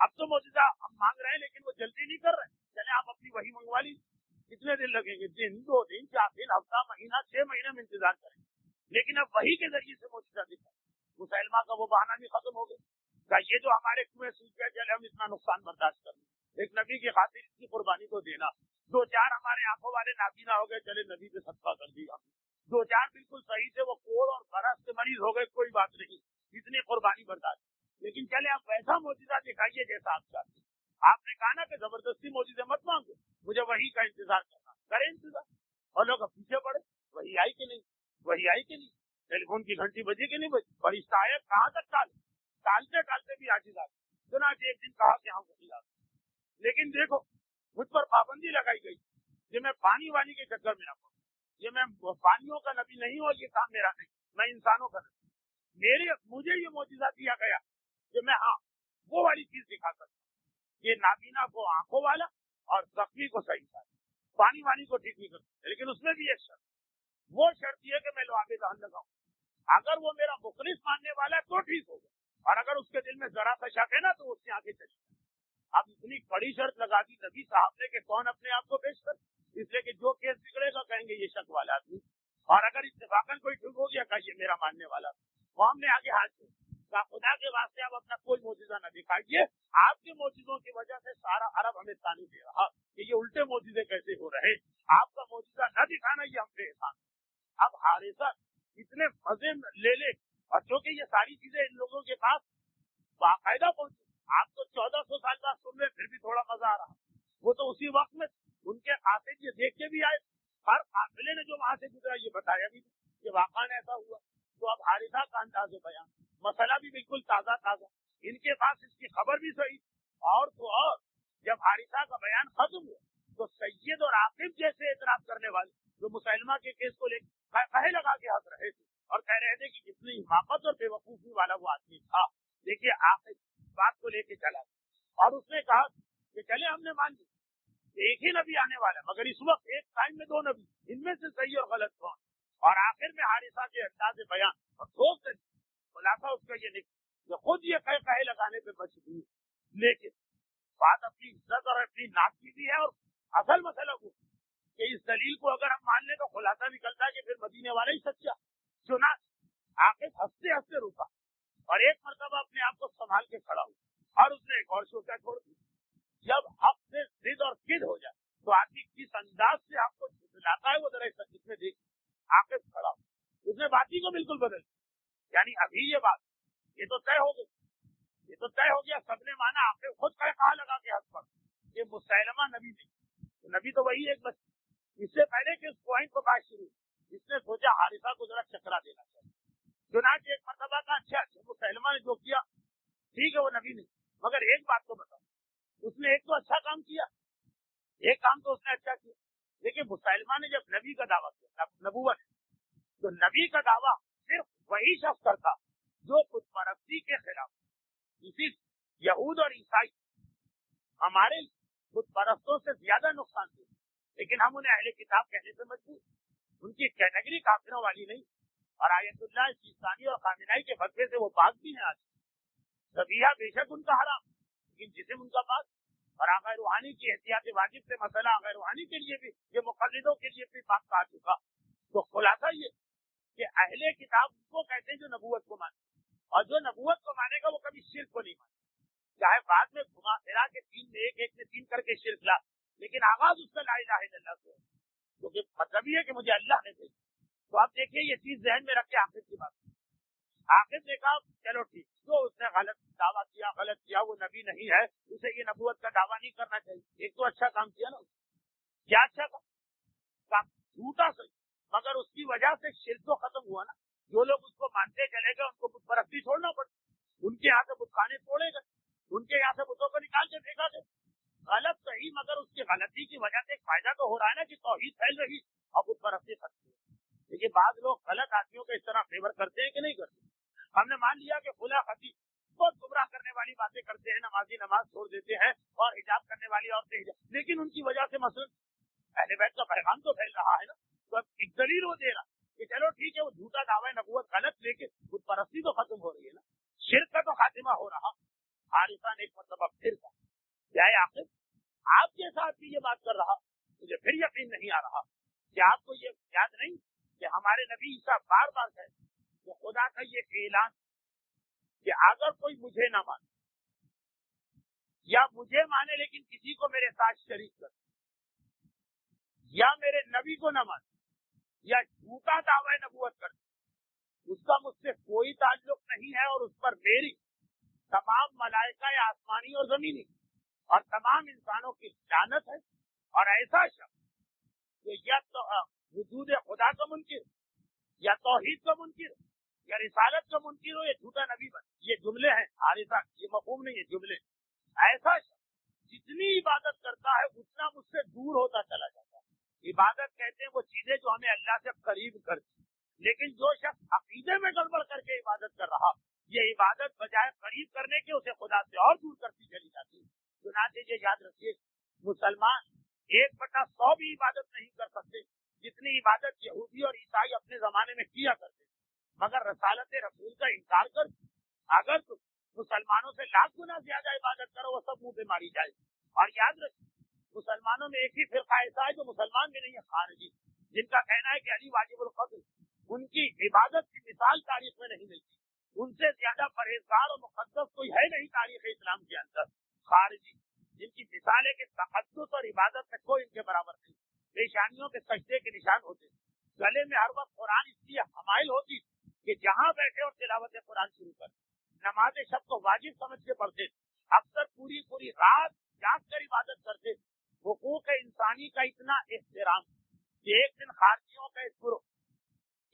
اب تو موجودہ ہم مانگ رہے ہیں لیکن وہ جلدی نہیں کر رہے. چلے آپ اپنی وہی منگوا لیجیے. کتنے دن لگیں گے؟ دن، 2 دن، 4 دن، ہفتہ، مہینہ، 6 مہینے میں انتظار کریں. لیکن اب وہی کے ذریعے سے موجودہ دکھا. مسلمہ کا وہ بہانہ بھی ختم ہو گیا. یہ جو ہمارے کنویں سوکھ گئے، چلے ہم اتنا نقصان برداشت کر لیں. ایک نبی کی خاطر اتنی قربانی کو دینا. 2-4 ہمارے آنکھوں والے نابینا ہو گئے، چلے نبی پہ صدقہ کر دیا. 2-4 بالکل صحیح سے وہ کوڑ اور برس سے مریض ہو گئے، کوئی بات نہیں، اتنی قربانی برداشت. لیکن چلے آپ ویسا موجودہ دکھائیے جیسا آپ چاہتے ہیں. آپ نے کہا نا کہ زبردستی موجودہ مت مانگو، مجھے وہی کا انتظار کرنا. کریں انتظار. اور لوگ اب پیچھے پڑے، وہی آئی کہ نہیں، وہی آئی کہ نہیں، ٹیلی فون کی گھنٹی بجی کہ نہیں بجی. فرشتہ آئے کہاں تک ٹالتے ٹالتے بھی عاجز آ گئے. چنانچہ ایک دن کہا کہ ہم وہی آ گئے. لیکن دیکھو مجھ پر پابندی لگائی گئی کہ میں پانی وانی کے چکر میں نہ پڑوں. یہ میں پانیوں کا نبی نہیں ہوں، یہ کام میرا نہیں، میں انسانوں کا نبی. مجھے یہ معجزہ دیا گیا کہ میں وہ والی چیز دکھا سکتا ہوں. یہ نابینا کو آنکھوں والا اور زخمی کو صحیح تھا، پانی وانی کو ٹھیک نہیں کرتا. لیکن اس میں بھی ایک شرط، وہ شرط یہ کہ میں لوابے دہن لگاؤں. اگر وہ میرا مخلص ماننے والا ہے تو ٹھیک ہوگا، اور اگر اس کے دل میں ذرا سا شک ہے نا تو اس سے آگے چلی جائے. اب اتنی کڑی شرط لگا دی نبی صاحب نے کہ کون اپنے آپ کو پیش کر. اس لیے کہ جو کیس بگڑے گا کہیں گے یہ شک والا آدمی، اور اگر اتفاقاً کوئی ٹھیک ہو گیا کہ یہ میرا ماننے والا. وہ ہم نے آگے ہاتھ کہا خدا کے واسطے آپ اپنا کوئی معجزہ نہ دکھائیے. آپ کے معجزوں کی وجہ سے سارا عرب ہمیں تعلیم دے رہا کہ یہ الٹے معجزے کیسے ہو رہے. آپ کا معجزہ نہ دکھانا یہ ہم پہ احسان. اب حارثہ اتنے مزے لے لے، اور چونکہ یہ ساری چیزیں ان لوگوں کے پاس باقاعدہ پہنچی. آپ تو 1400 سال بعد سن رہے پھر بھی تھوڑا مزہ آ رہا. وہ تو اسی وقت میں ان کے قاصد یہ دیکھ کے بھی آئے، ہر قافلے نے جو وہاں سے گزرا یہ بتایا بھی کہ واقعہ ایسا ہوا. تو اب حارثہ کا انداز بیان، مسئلہ بھی بالکل تازہ تازہ، ان کے پاس اس کی خبر بھی صحیح. اور تو اور جب حارثہ کا بیان ختم ہوا تو سید اور عاقب جیسے اعتراف کرنے والے جو مسلمہ کے کیس کو لے کہے لگا کے ہنس رہے تھے اور کہہ رہے تھے کہ کتنی حماقت اور بے وقوفی والا وہ آدمی تھا. دیکھیے عاقب بات کو لے کے چلا اور اس نے کہا کہ چلے ہم نے مان لی ایک ہی نبی آنے والا، مگر اس وقت ایک ٹائم میں 2 نبی، ان میں سے صحیح اور غلط کون. اور آخر میں حارثہ کے انداز بیان اور دوست خلاصہ اس کا یہ نہیں کہ خود یہ کہے لگانے پہ بچ گئی. لیکن بات اپنی عزت اور اپنی ناک کی بھی ہے، اور اصل مسئلہ وہ کہ اس دلیل کو اگر ہم مان لیں تو خلاصہ نکلتا ہے کہ پھر مدینے والا ہی سچا. چنانچہ آخر ہنستے ہنستے رکا اور ایک مرتبہ اپنے آپ کو سنبھال کے کھڑا ہوا اور اس نے ایک اور شوکا چھوڑ دی. جب حق سے ضد اور قد ہو جائے تو آدمی کس انداز سے آپ کو جھٹلاتا ہے وہ ذرا اس میں دیکھ. آخر کھڑا ہوا، اس نے بات ہی کو بالکل بدل دیا. یعنی ابھی یہ بات یہ تو طے ہو گیا، سب نے مانا. آخر خود کہا لگا کے ہنس پڑ کہ مسلمہ نبی نہیں، نبی تو وہی ایک بس. اس سے پہلے کہ اس پوائنٹ کو بات شروع اس نے سوچا حارثہ کو ذرا چکرا دینا چاہیے. چنانچہ ایک مرتبہ کا اچھا مسلمہ نے جو کیا ٹھیک ہے وہ نبی نہیں، مگر ایک بات تو بتاؤ، اس نے ایک تو اچھا کام کیا، ایک کام تو اس نے اچھا کیا. لیکن مسلمہ نے جب نبی کا دعویٰ کیا نبوت، تو نبی کا دعویٰ صرف وہی شخص کرتا جو خود پرستی کے خلاف. اسی یہود اور عیسائی ہمارے خود پرستوں سے زیادہ نقصان دے، لیکن ہم انہیں اہل کتاب کہنے سے مجبور. ان کی کیٹیگری کافروں والی نہیں. اور آیت اللہ سیستانی اور خامنائی کے فتوے سے وہ پاک بھی ہیں. آج ذبیحہ بے شک ان کا حرام، لیکن جسم ان کا پاک. اور آقا روحانی کی احتیاط واجب سے مسئلہ آقا روحانی کے لیے بھی، یہ مقلدوں کے لیے بھی پاک کہا چکا. تو خلاصہ یہ کہ اہل کتاب کو کہتے ہیں جو نبوت کو مانے، اور جو نبوت کو مانے گا وہ کبھی شرک کو نہیں مانے. چاہے بعد میں گھما پھرا کے 3 میں 1 میں 3 کر کے شرک لا، لیکن آغاز اس کا لا الہ الا اللہ سے ہے، کیونکہ مطلب یہ ہے کہ مجھے اللہ نے بھیجا. تو آپ دیکھیے یہ چیز ذہن میں رکھ کے آخر کی بات، آخر نے کہا چلو ٹھیک، جو اس نے غلط دعویٰ کیا وہ نبی نہیں ہے، اسے یہ نبوت کا دعویٰ نہیں کرنا چاہیے. ایک تو اچھا کام کیا نا، کیا اچھا کام، جھوٹا صحیح، مگر اس کی وجہ سے شرک تو ختم ہوا نا. جو لوگ اس کو مانتے چلے گئے ان کو بت پرستی چھوڑنا پڑتا، ان کے یہاں سے بت خانے توڑے گئے، ان کے یہاں سے بتوں کو نکال کے پھینکا گیا. غلط صحیح، مگر اس کی غلطی کی وجہ سے ایک فائدہ تو ہو رہا ہے نا کہ توحید پھیل رہی اور بت پرستی ختم ہوئی. لیکن بعض لوگ غلط آدمیوں کا اس طرح فیور کرتے ہیں کہ نہیں کرتے. ہم نے مان لیا کہ خلا خطیب بہت گمراہ کرنے والی باتیں کرتے ہیں، نمازی نماز چھوڑ دیتے ہیں اور حجاب کرنے والی عورتیں حجاب، لیکن ان کی وجہ سے مثلا اہل بیت کا پیغام تو پھیل رہا ہے نا. تو اب ایک دلیل وہ دے رہا کہ چلو ٹھیک ہے وہ جھوٹا دعویٰ نبوت غلط، لیکن بت پرستی تو ختم ہو رہی ہے نا، شرک کا تو خاتمہ ہو رہا. حارثہ نے ایک مرتبہ پھر کہا، کیا آخر آپ کے ساتھ بھی یہ بات کر رہا؟ مجھے پھر یقین نہیں آ رہا کہ آپ کو یہ یاد نہیں کہ ہمارے نبی عیسیٰ بار بار کہے کہ خدا کا یہ اعلان کہ اگر کوئی مجھے نہ مانے یا مجھے مانے لیکن کسی کو میرے ساتھ شریک کر، یا میرے نبی کو نہ مانے یا جھوٹا دعوی نبوت کر، اس کا مجھ سے کوئی تعلق نہیں ہے، اور اس پر میری تمام ملائکہ آسمانی اور زمینی اور تمام انسانوں کی لعنت ہے۔ اور ایسا شخص جو یا تو وجود خدا کا منکر یا توحید کا منکر یا رسالت کا منکر ہو یا جھوٹا نبی بن، یہ جملے ہیں حارثہ، یہ مفہوم نہیں ہے، جملے۔ ایسا شخص جتنی عبادت کرتا ہے اتنا مجھ سے دور ہوتا چلا جاتا ہے۔ عبادت کہتے ہیں وہ چیزیں جو ہمیں اللہ سے قریب کرتی، لیکن جو شخص عقیدے میں گڑبڑ کر کے عبادت کر رہا، یہ عبادت بجائے قریب کرنے کے اسے خدا سے اور دور کرتی چلی جاتی ہے۔ چنانچہ یہ یاد رکھیے، مسلمان 1/100 بھی عبادت نہیں کر سکتے جتنی عبادت یہودی اور عیسائی اپنے زمانے میں کیا کرتے، مگر رسالت رسول کا انکار کر اگر تم مسلمانوں سے لاکھ گنا زیادہ عبادت کرو وہ سب منہ پہ ماری جائے۔ اور یاد رکھیے، مسلمانوں میں ایک ہی فرقہ ایسا ہے جو مسلمان بھی نہیں ہے، خارجی، جن کا کہنا ہے کہ علی واجب القتل، ان کی عبادت کی مثال تاریخ میں نہیں ملتی، ان سے زیادہ پرہیزگار اور مقدس کوئی ہے نہیں تاریخ اسلام کے اندر، خارجی، جن کی مثال ہے کہ تقدس اور عبادت میں کوئی ان کے برابر نہیں، پیشانیوں کے سجدے کے نشان ہوتے، گلے میں ہر وقت قرآن اس لیے حمائل ہوتی کہ جہاں بیٹھے اور تلاوت قرآن شروع کر، نماز شب کو واجب سمجھ کے پڑھتے، اکثر پوری رات جاگ کر عبادت کرتے، حقوق انسانی کا اتنا احترام کہ ایک دن خارجیوں کا ایک گروہ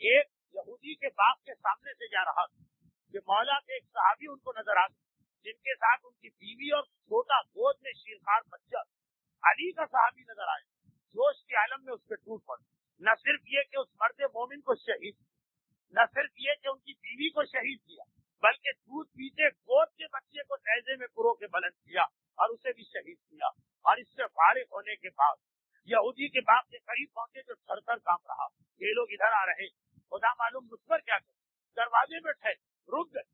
ایک یہودی کے باپ کے سامنے سے جا رہا کہ مولا کے ایک صحابی ان کو نظر آ گئے، جن کے ساتھ ان کی بیوی اور چھوٹا گود میں شیرخوار بچہ علی کا صحابی نظر آئے، جوش کے عالم میں اس پہ ٹوٹ پڑے۔ نہ صرف یہ کہ اس مرد مومن کو شہید، نہ صرف یہ کہ ان کی بیوی کو شہید کیا، بلکہ دودھ پیتے گود کے بچے کو نیزے میں پرو کے بلند کیا اور اسے بھی شہید کیا۔ اور اس سے فارغ ہونے کے بعد یہودی کے باپ کے قریب پہنچے جو تھر تھر کانپ رہا، یہ لوگ ادھر آ رہے، خدا معلوم مجھ پر کیا کرے، دروازے میں ٹھہر، رک گئے۔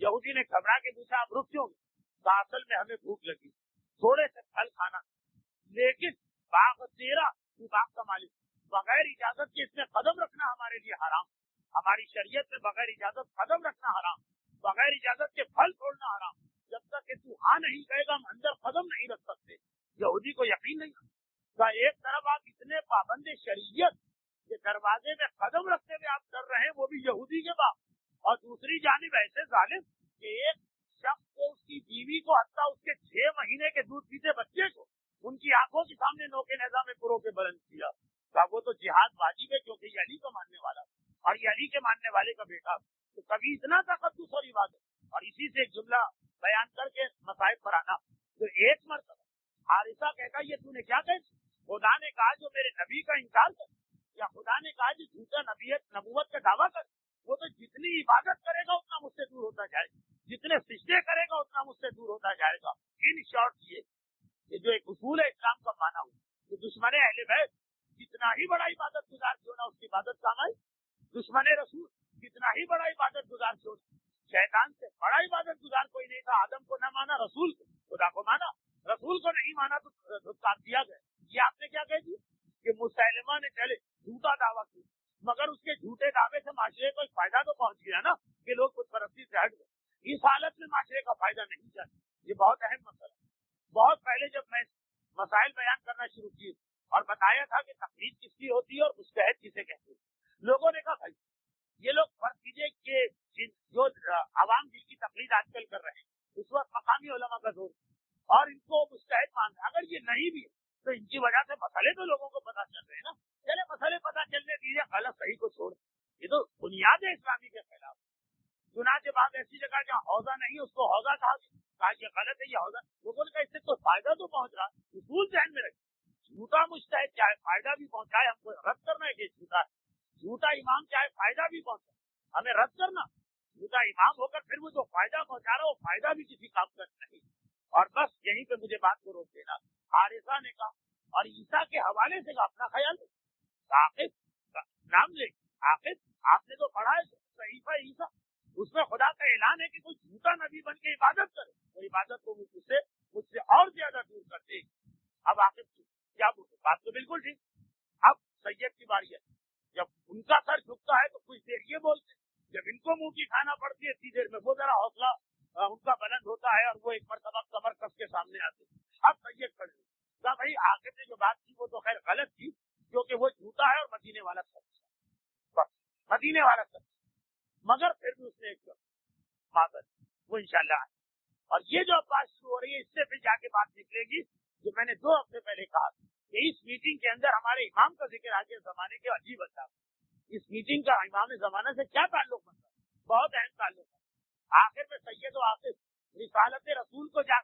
یہودی نے گھبرا کے پوچھا، آپ رک کیوں گئے؟ کہا اصل میں ہمیں بھوک لگی، تھوڑے سے پھل کھانا، لیکن باغ تیرا، تو باغ کا مالک، بغیر اجازت کے اس میں قدم رکھنا ہمارے لیے حرام، ہماری شریعت میں بغیر اجازت قدم رکھنا حرام، بغیر اجازت کے پھل توڑنا حرام، جب تک کہ تو ہاں نہیں کہے گا ہم اندر قدم نہیں رکھ سکتے۔ یہودی کو یقین نہیں تھا، ایک طرف آپ اتنے پابند شریعت کہ دروازے میں قدم رکھتے ہوئے آپ ڈر رہے ہیں، وہ بھی یہودی کے باپ، اور دوسری جانب ایسے ظالم کہ ایک شخص کو، اس کی بیوی کو، حتیٰ اس کے 6 مہینے کے دودھ پیتے بچے کو ان کی آنکھوں کے سامنے نوکے نیزہ میں پرو کے بلند کیا۔ کہا وہ تو جہاد واجب ہے کیونکہ یہ علی کا ماننے والا اور یہ علی کے ماننے والے کا بیٹا، تو کبھی اتنا تقدس اور عبادت۔ اور اسی سے ایک جملہ بیان کر کے مسائل پر آنا، تو ایک مرتبہ حارثہ کہتا یہ تو نے کیا کہا؟ خدا نے کہا جو میرے نبی کا انکار کر، یا خدا نے کہا جو جھوٹا نبوت کا دعویٰ کر، وہ تو جتنی عبادت کرے گا اتنا مجھ سے دور ہوتا جائے گا، جتنے سجدے کرے گا اتنا مجھ سے دور ہوتا جائے گا۔ ان شارٹ یہ جو ایک اصول ہے اسلام کا مانا ہوا کہ دشمن اہل بیت جتنا ہی بڑا عبادت گزار کیوں نہ اس کی عبادت کام آئے، دشمن رسول جتنا ہی بڑا عبادت گزار کیوں نہ، شیطان سے بڑا عبادت گزار کوئی نہیں تھا، آدم کو نہ مانا، رسول کو، خدا کو مانا، رسول کو نہیں مانا تو دھتکار دیا گیا۔ یہ آپ نے کیا کہہ دیا کہ مسلمہ نے چلے جھوٹا دعویٰ کیا، مگر اس کے جھوٹے دعوے سے معاشرے کو ایک فائدہ تو پہنچ گیا نا کہ لوگ خود پرستی سے ہٹ گئے۔ اس حالت میں معاشرے کا فائدہ نہیں چاہیے، یہ بہت اہم مسئلہ ہے۔ بہت پہلے جب میں مسائل بیان کرنا شروع کیے اور بتایا تھا کہ تقلید کس کی ہوتی ہے اور مجتہد کسے کہتے ہیں، لوگوں نے کہا بھائی یہ لوگ فرض کیجیے کہ جو عوام جن کی تقلید آج کل کر رہے ہیں اس وقت مقامی علماء کا زور اور ان کو مجتہد مان رہے، اگر یہ نہیں بھی تو ان کی وجہ سے مسئلے تو لوگوں کو پتہ چل رہے ہیں نا، چلے مسئلے پتہ چلنے دیجیے، غلط صحیح کو چھوڑ، یہ تو بنیاد ہے اسلامی کے خلاف۔ چنانچہ بعض ایسی جگہ جہاں حوضہ نہیں اس کو حوضہ کہا یہ غلط ہے، یہ حوضہ، لوگوں نے کہا اس سے کوئی فائدہ تو پہنچ رہا، اصول ذہن میں رکھے، جھوٹا مجتہد چاہے فائدہ بھی پہنچائے ہم کو رد کرنا ہے کہ جھوٹا ہے، جھوٹا امام چاہے فائدہ بھی پہنچائے ہمیں رد کرنا، جھوٹا امام ہو کر پھر وہ جو فائدہ پہنچا رہا وہ فائدہ بھی کسی کام کا نہیں۔ اور بس یہیں پہ مجھے بات کو روک دینا، حارثہ نے کہا اور عیسیٰ کے حوالے سے اپنا خیال عاقب نام لے، عاقب آپ نے تو پڑھا ہے صحیفہ عیسیٰ، اس میں خدا کا اعلان ہے کہ کوئی جھوٹا نبی بن کے عبادت کرے، وہ عبادت کو مجھ سے اور زیادہ دور کر دے. اب آخر کیا بولتے, بات تو بالکل ٹھیک. اب سید کی باری ہے, جب ان کا سر جھکتا ہے تو کچھ دیر یہ بولتے, جب ان کو منہ کی کھانا پڑتی ہے اتنی دیر میں وہ ذرا حوصلہ ان کا بلند ہوتا ہے اور وہ ایک مرتبہ کمر کس کے سامنے آتے. اب سید کھڑے کہا بھائی آخر نے جو بات کی وہ تو خیر غلط تھی, کیونکہ وہ جھوٹا ہے اور مدینے والا سچ, مدینے والا سچ, مگر پھر بھی اس نے ایک معذرت وہ انشاءاللہ ہے. اور یہ جو بات شروع ہو رہی ہے اس سے پھر جا کے بات نکلے گی جو میں نے 2 ہفتے پہلے کہا کہ اس میٹنگ کے اندر ہمارے امام کا ذکر آج کے زمانے کے عجیب انداز. اس میٹنگ کا امام زمانہ سے کیا تعلق بنتا ہے, بہت اہم تعلق ہے. آخر میں سید و آخر رسالت رسول کو جا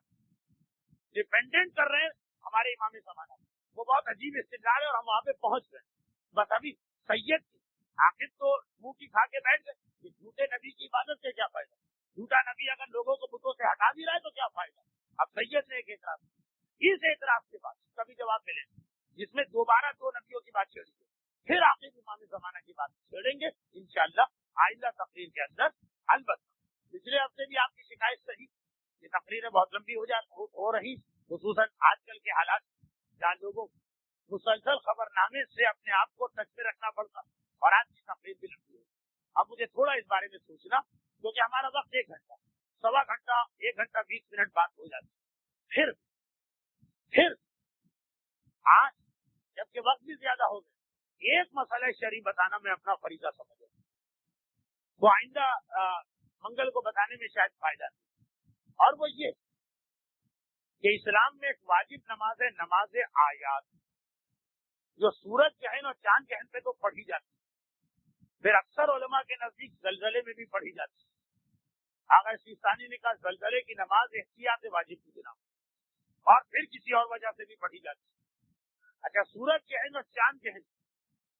ڈیپینڈنٹ کر رہے ہیں ہمارے امام زمانہ, وہ بہت عجیب استدلال ہے اور ہم وہاں پہ پہنچ گئے. بس ابھی سید آخر تو منہ کی کھا کے بیٹھ گئے کہ جھوٹے نبی کی عبادت سے کیا فائدہ, جھوٹا نبی اگر لوگوں کو بتوں سے ہٹا بھی رہا ہے تو کیا فائدہ. اب سید نے ایک اعتراض, اس اعتراض کے بعد کبھی جواب ملے جس میں دوبارہ 2 نبیوں کی بات چھیڑی, پھر آخر امام زمانہ کی بات چھیڑیں گے انشاءاللہ آئندہ تقریر کے اندر. البتہ پچھلے ہفتے بھی آپ کی شکایت صحیح, یہ تقریریں بہت لمبی ہو رہی, خصوصاً آج کل کے حالات جہاں لوگوں مسلسل خبر نامے سے اپنے آپ کو ٹچ میں رکھنا پڑتا, اور آج کی تقریر بھی لمبی ہو. اب مجھے تھوڑا اس بارے میں سوچنا, کیونکہ ہمارا وقت 1 گھنٹہ, 1.25 گھنٹہ 1 گھنٹہ 20 منٹ بات ہو جاتی. پھر آج جبکہ وقت بھی زیادہ ہو گیا, ایک مسئلہ شرعی بتانا میں اپنا فریضہ سمجھتا ہوں, وہ آئندہ منگل کو بتانے میں شاید فائدہ نہیں. اور وہ یہ کہ اسلام میں ایک واجب نماز ہے, نماز آیات, جو سورج گہن اور چاند گہن پہ تو پڑھی جاتی ہے, پھر اکثر علماء کے نزدیک زلزلے میں بھی پڑھی جاتی ہے. آغا سیستانی نے کہا زلزلے کی نماز احتیاط واجب کی بنا, اور پھر کسی اور وجہ سے بھی پڑھی جاتی ہے. اچھا سورج گہن اور چاند گہن,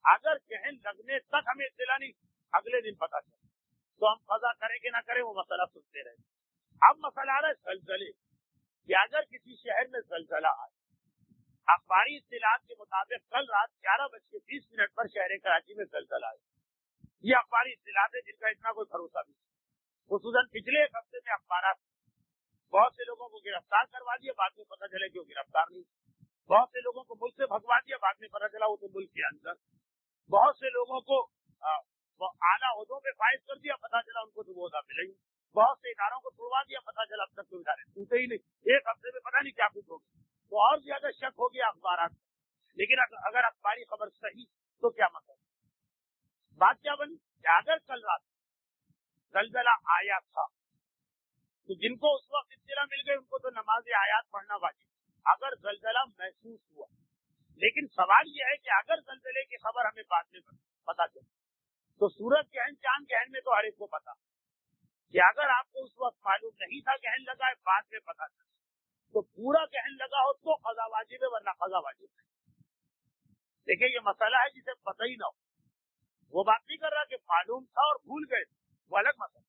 اگر گہن لگنے تک ہمیں اطلاع نہیں, اگلے دن پتہ چلا تو ہم قضا کریں کہ نہ کریں وہ مسئلہ سنتے رہے. اب مسئلہ آ رہا ہے زلزلے, کہ اگر کسی شہر میں زلزلہ آئے, اخباری اطلاعات کے مطابق کل رات 11:20 پر شہر کراچی میں زلزلہ آیا. یہ اخباری اطلاعات ہے جن کا اتنا کوئی بھروسہ نہیں, خصوصاً پچھلے 1 ہفتے میں اخبارات بہت سے لوگوں کو گرفتار کروا دیا, بعد میں پتہ چلے کہ وہ گرفتار نہیں, بہت سے لوگوں کو ملک سے بھگوا دیا, بعد میں پتہ چلا وہ تو ملک کے اندر, بہت سے لوگوں کو اعلیٰ عہدوں پہ فائز کر دیا, پتہ چلا ان کو تو وہ عہدہ ملا ہی, بہت سے اداروں کو توڑوا دیا, پتہ چلا اب تک تو ادارے ٹوٹے ہی نہیں. 1 ہفتے میں پتہ نہیں کیا کچھ ہو گیا, تو اور زیادہ شک ہو گیا اخبارات. لیکن اگر اخباری خبر صحیح تو کیا مطلب, بات کیا بنی کہ اگر کل رات زلزلہ آیا تھا تو جن کو اس وقت اطلاع مل گئی ان کو تو نماز آیات پڑھنا واجب, اگر زلزلہ محسوس ہوا. لیکن سوال یہ ہے کہ اگر زلزلے کی خبر ہمیں بعد میں پتا چلے تو سورج گہن چاند گہن میں تو ہر ایک کو پتا, کہ اگر آپ کو اس وقت معلوم نہیں تھا گہن لگا ہے, بعد میں پتا چلا تو پورا گہن لگا ہو تو قضا واجب ہے, ورنہ قضا واجب نہیں. دیکھیں یہ مسئلہ ہے جسے پتہ ہی نہ ہو, وہ بات نہیں کر رہا کہ معلوم تھا اور بھول گئے, وہ الگ مسئلہ.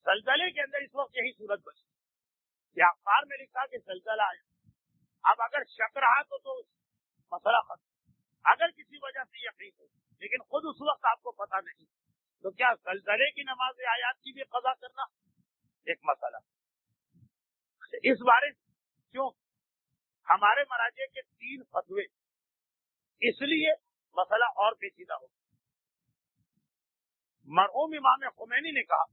زلزلے کے اندر اس وقت یہی صورت بچی کہ اخبار میں لکھا کہ زلزلہ آیا. اب اگر شک رہا تو مسئلہ ختم, اگر کسی وجہ سے یقین ہو لیکن خود اس وقت آپ کو پتا نہیں, تو کیا زلزلے کی نماز آیات کی بھی قضا کرنا ایک مسئلہ. اس بارے کیوں ہمارے مراجع کے 3 فتوے, اس لیے مسئلہ اور پیچیدہ ہو. مرحوم امام خمینی نے کہا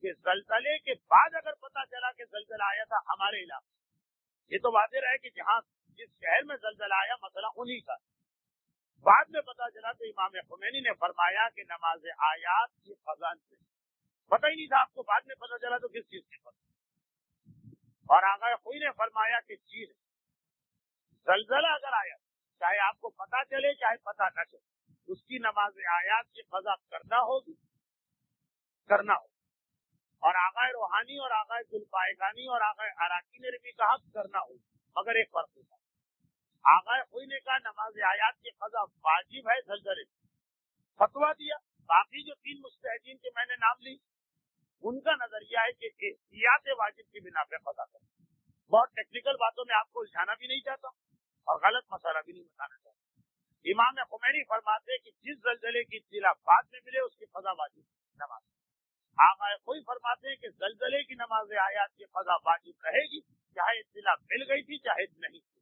کہ زلزلے کے بعد اگر پتا چلا کہ زلزلہ آیا تھا ہمارے علاقے, یہ تو واضح رہے کہ جہاں جس شہر میں زلزلہ آیا مسئلہ انہی کا, بعد میں پتا چلا تو امام خمینی نے فرمایا کہ نماز آیات کی قضا سے پتہ ہی نہیں تھا آپ کو, بعد میں پتا چلا تو کس چیز کی پتہ. اور آغا خوئی نے فرمایا کہ چیز زلزلہ اگر آیا چاہے آپ کو پتا چلے چاہے پتا نہ چلے, اس کی نماز آیات کی قضا کرنا ہوگی. اور آغا روحانی اور آغا ذوالفائقانی اور آغا عراقی نے بھی کہا کرنا ہوگی, مگر ایک فرق ہوتا ہے. آغا خوئی نے کہا نماز آیات کی قضا واجب ہے زلزلے, فتویٰ دیا. باقی جو 3 مجتہدین کے میں نے نام لی ان کا نظریہ ہے کہ احتیاط واجب کی بنا پہ قضا کرنا. بہت ٹیکنیکل باتوں میں آپ کو الجھانا بھی نہیں چاہتا اور غلط مسئلہ بھی نہیں بتانا چاہتا. امام خمینی فرماتے کہ جس زلزلے کی اطلاع بعد میں ملے اس کی قضا واجب نماز. آقا کوئی فرماتے ہیں کہ زلزلے کی نماز آیات کی قضا واجب رہے گی، چاہے اطلاع مل گئی تھی چاہے نہیں تھی.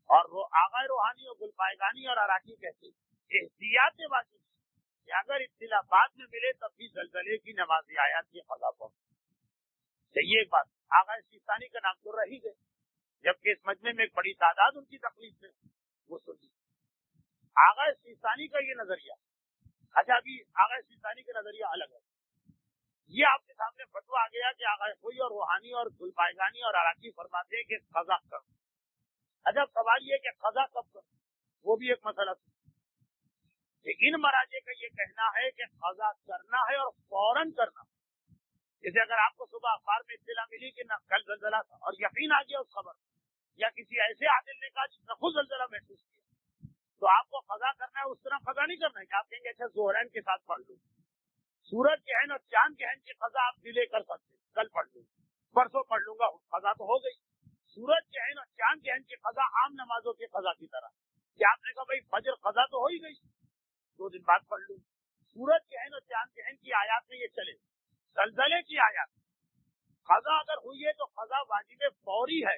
اور وہ آغا روحانی اور گلپائگانی اور اراکی کہتے ہیں احتیاط واجب کہ اگر اطلاع بعد میں ملے تب بھی زلزلے کی نماز آیات کی قضا پڑے. یہ ایک بات. آغا سیستانی کا نام تو رہ ہی گئے، جبکہ اس مجمع میں ایک بڑی تعداد ان کی تکلیف میں وہ سنی. آغا سیستانی کا یہ نظریہ، اچھا ابھی آغا سیستانی کا نظریہ الگ ہے. یہ آپ کے سامنے فتویٰ آ گیا کہ آغا خوئی اور روحانی اور گلپائگانی اور اراکی فرماتے ہیں کہ قضا کر. اچھا سوال یہ کہ قضا کب کر، وہ بھی ایک مسئلہ تھا. ان مراجع کا یہ کہنا ہے کہ قضا کرنا ہے اور فوراً کرنا. جیسے اگر آپ کو صبح اخبار میں اطلاع ملی کہ کل زلزلہ تھا اور یقین آ گیا اس خبر، یا کسی ایسے عادل نے کہا جس نے خود زلزلہ محسوس کیا، تو آپ کو قضا کرنا ہے. اس طرح قضا نہیں کرنا ہے کہ آپ کہیں گے اچھا ظہرین کے ساتھ پڑھ لوں. سورج کے عین اور چاند کے عین کی قضا آپ ڈیلے کر سکتے، کل پڑھ لوں پرسوں پڑھ لوں گا، قضا تو ہو گئی. سورج کے عین اور چاند کے عین کی قضا عام نمازوں کی قضا کی طرح کہ آپ نے کہا بھائی فجر قضا تو ہو ہی گئی، 2 دن بعد پڑھ لوں. سورج کے عین اور چاند کے عین کی آیات میں یہ چلے. زلزلے کی آیات قضا اگر ہوئی ہے تو قضا واجب فوری ہے،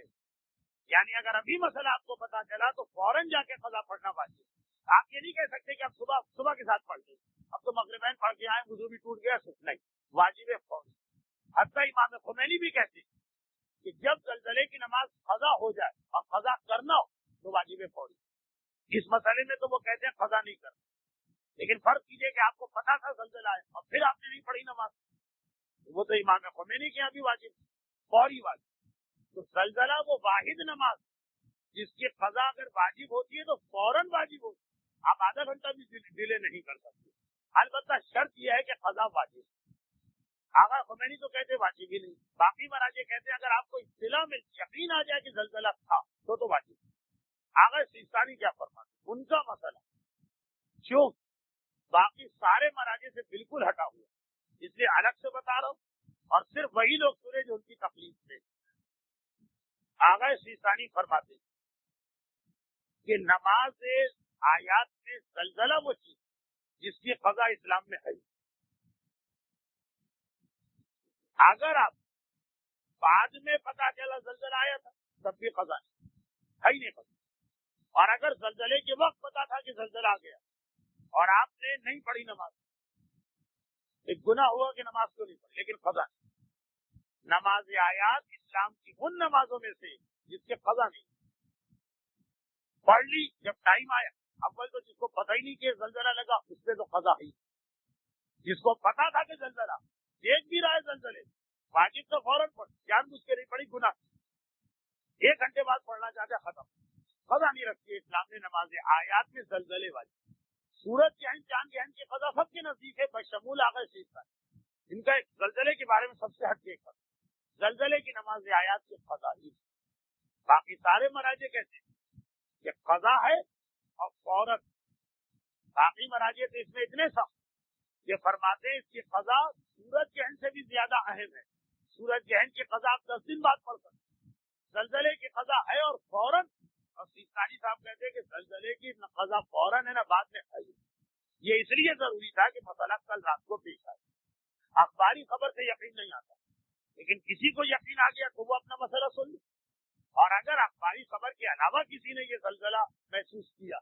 یعنی اگر ابھی مسئلہ آپ کو پتا چلا تو فوراً جا کے قضا پڑھنا واجب. آپ یہ نہیں کہہ سکتے کہ اب صبح کے ساتھ پڑھ لیں، اب تو مغربین پڑھ کے آئے وضو بھی ٹوٹ گیا، سکھ نہیں، واجب فوری. حتیٰ امام خمینی بھی کہتے ہیں کہ جب زلزلے کی نماز قضا ہو جائے اور قضا کرنا ہو تو واجب فوری. اس مسئلے میں تو وہ کہتے ہیں قضا نہیں کرنا. لیکن فرض کیجئے کہ آپ کو پتا تھا زلزلہ ہے اور پھر آپ نے نہیں پڑھی نماز، وہ تو امام خمینی کے یہاں بھی واجب فوری واجب. تو زلزلہ وہ واحد نماز جس کی قضا اگر واجب ہوتی ہے تو فوراً واجب ہوتی ہے. آپ آدھا گھنٹہ بھی ڈیلے نہیں کر سکتے. البتہ شرط یہ ہے کہ قضا واجب. آغا خمینی تو کہتے واجب ہی نہیں. باقی مراجع کہتے ہیں اگر آپ کو اطلاع میں یقین آ جائے کہ زلزلہ تھا تو واجب. آغا سیستانی کیا فرماتے ہیں؟ ان کا مسئلہ جو باقی سارے مراجع سے بالکل ہٹا ہوا، اس لیے الگ سے بتا رہا ہوں اور صرف وہی لوگ سنے جو ان کی تکلیف سے. آغا سیستانی فرماتے ہیں کہ نماز آیات میں زلزلہ وہ چیز جس کی قضا اسلام میں ہے. اگر آپ بعد میں پتا چلا زلزلہ آیا تھا تب بھی قضا ہے ہی نہیں پتا. اور اگر زلزلے کے وقت پتا تھا کہ زلزلہ آ گیا اور آپ نے نہیں پڑھی نماز، ایک گناہ ہوا کہ نماز کو نہیں پڑھی لیکن قضا نہیں. نماز آیات اسلام کی ان نمازوں میں سے جس کے قضا نہیں. پڑھ لی جب ٹائم آیا. اول تو جس کو پتہ ہی نہیں کہ زلزلہ لگا اس پہ تو قضا ہی. جس کو پتا تھا کہ زلزلہ دیکھ بھی رہا ہے زلزلے، واجب تو فوراً پڑھ، جان بوجھ کے نہیں پڑھی گناہ. 1 گھنٹے بعد پڑھنا چاہتے ختم، قضا نہیں رکھتی ہے اسلام نے نماز آیات میں زلزلے والی. سورج کے عین چاند کے عین کی قضا سب کے نزدیک ہے بشمول آغا سیستانی. ان کا ایک زلزلے کے بارے میں سب سے ہٹ کے زلزلے کی نماز آیات کی قضا ہی. باقی سارے مراجع کہتے ہیں کہ قضا ہے اور فوراً. باقی مراجع تو اس میں اتنے سخت یہ فرماتے ہیں اس کی قضا سورج کے عین سے بھی زیادہ اہم ہے. سورج کے عین کی قضا آپ 10 دن بعد پڑھ سکتے. زلزلے کی قضا ہے اور فوراً. اور سیستانی صاحب کہتے ہیں کہ زلزلے کی قضا فوراً ہے نہ بعد میں ہے. یہ اس لیے ضروری تھا کہ مسئلہ کل رات کو پیش آئے. اخباری خبر سے یقین نہیں آتا، لیکن کسی کو یقین آ گیا تو وہ اپنا مسئلہ سن لے. اور اگر اخباری خبر کے علاوہ کسی نے یہ زلزلہ محسوس کیا،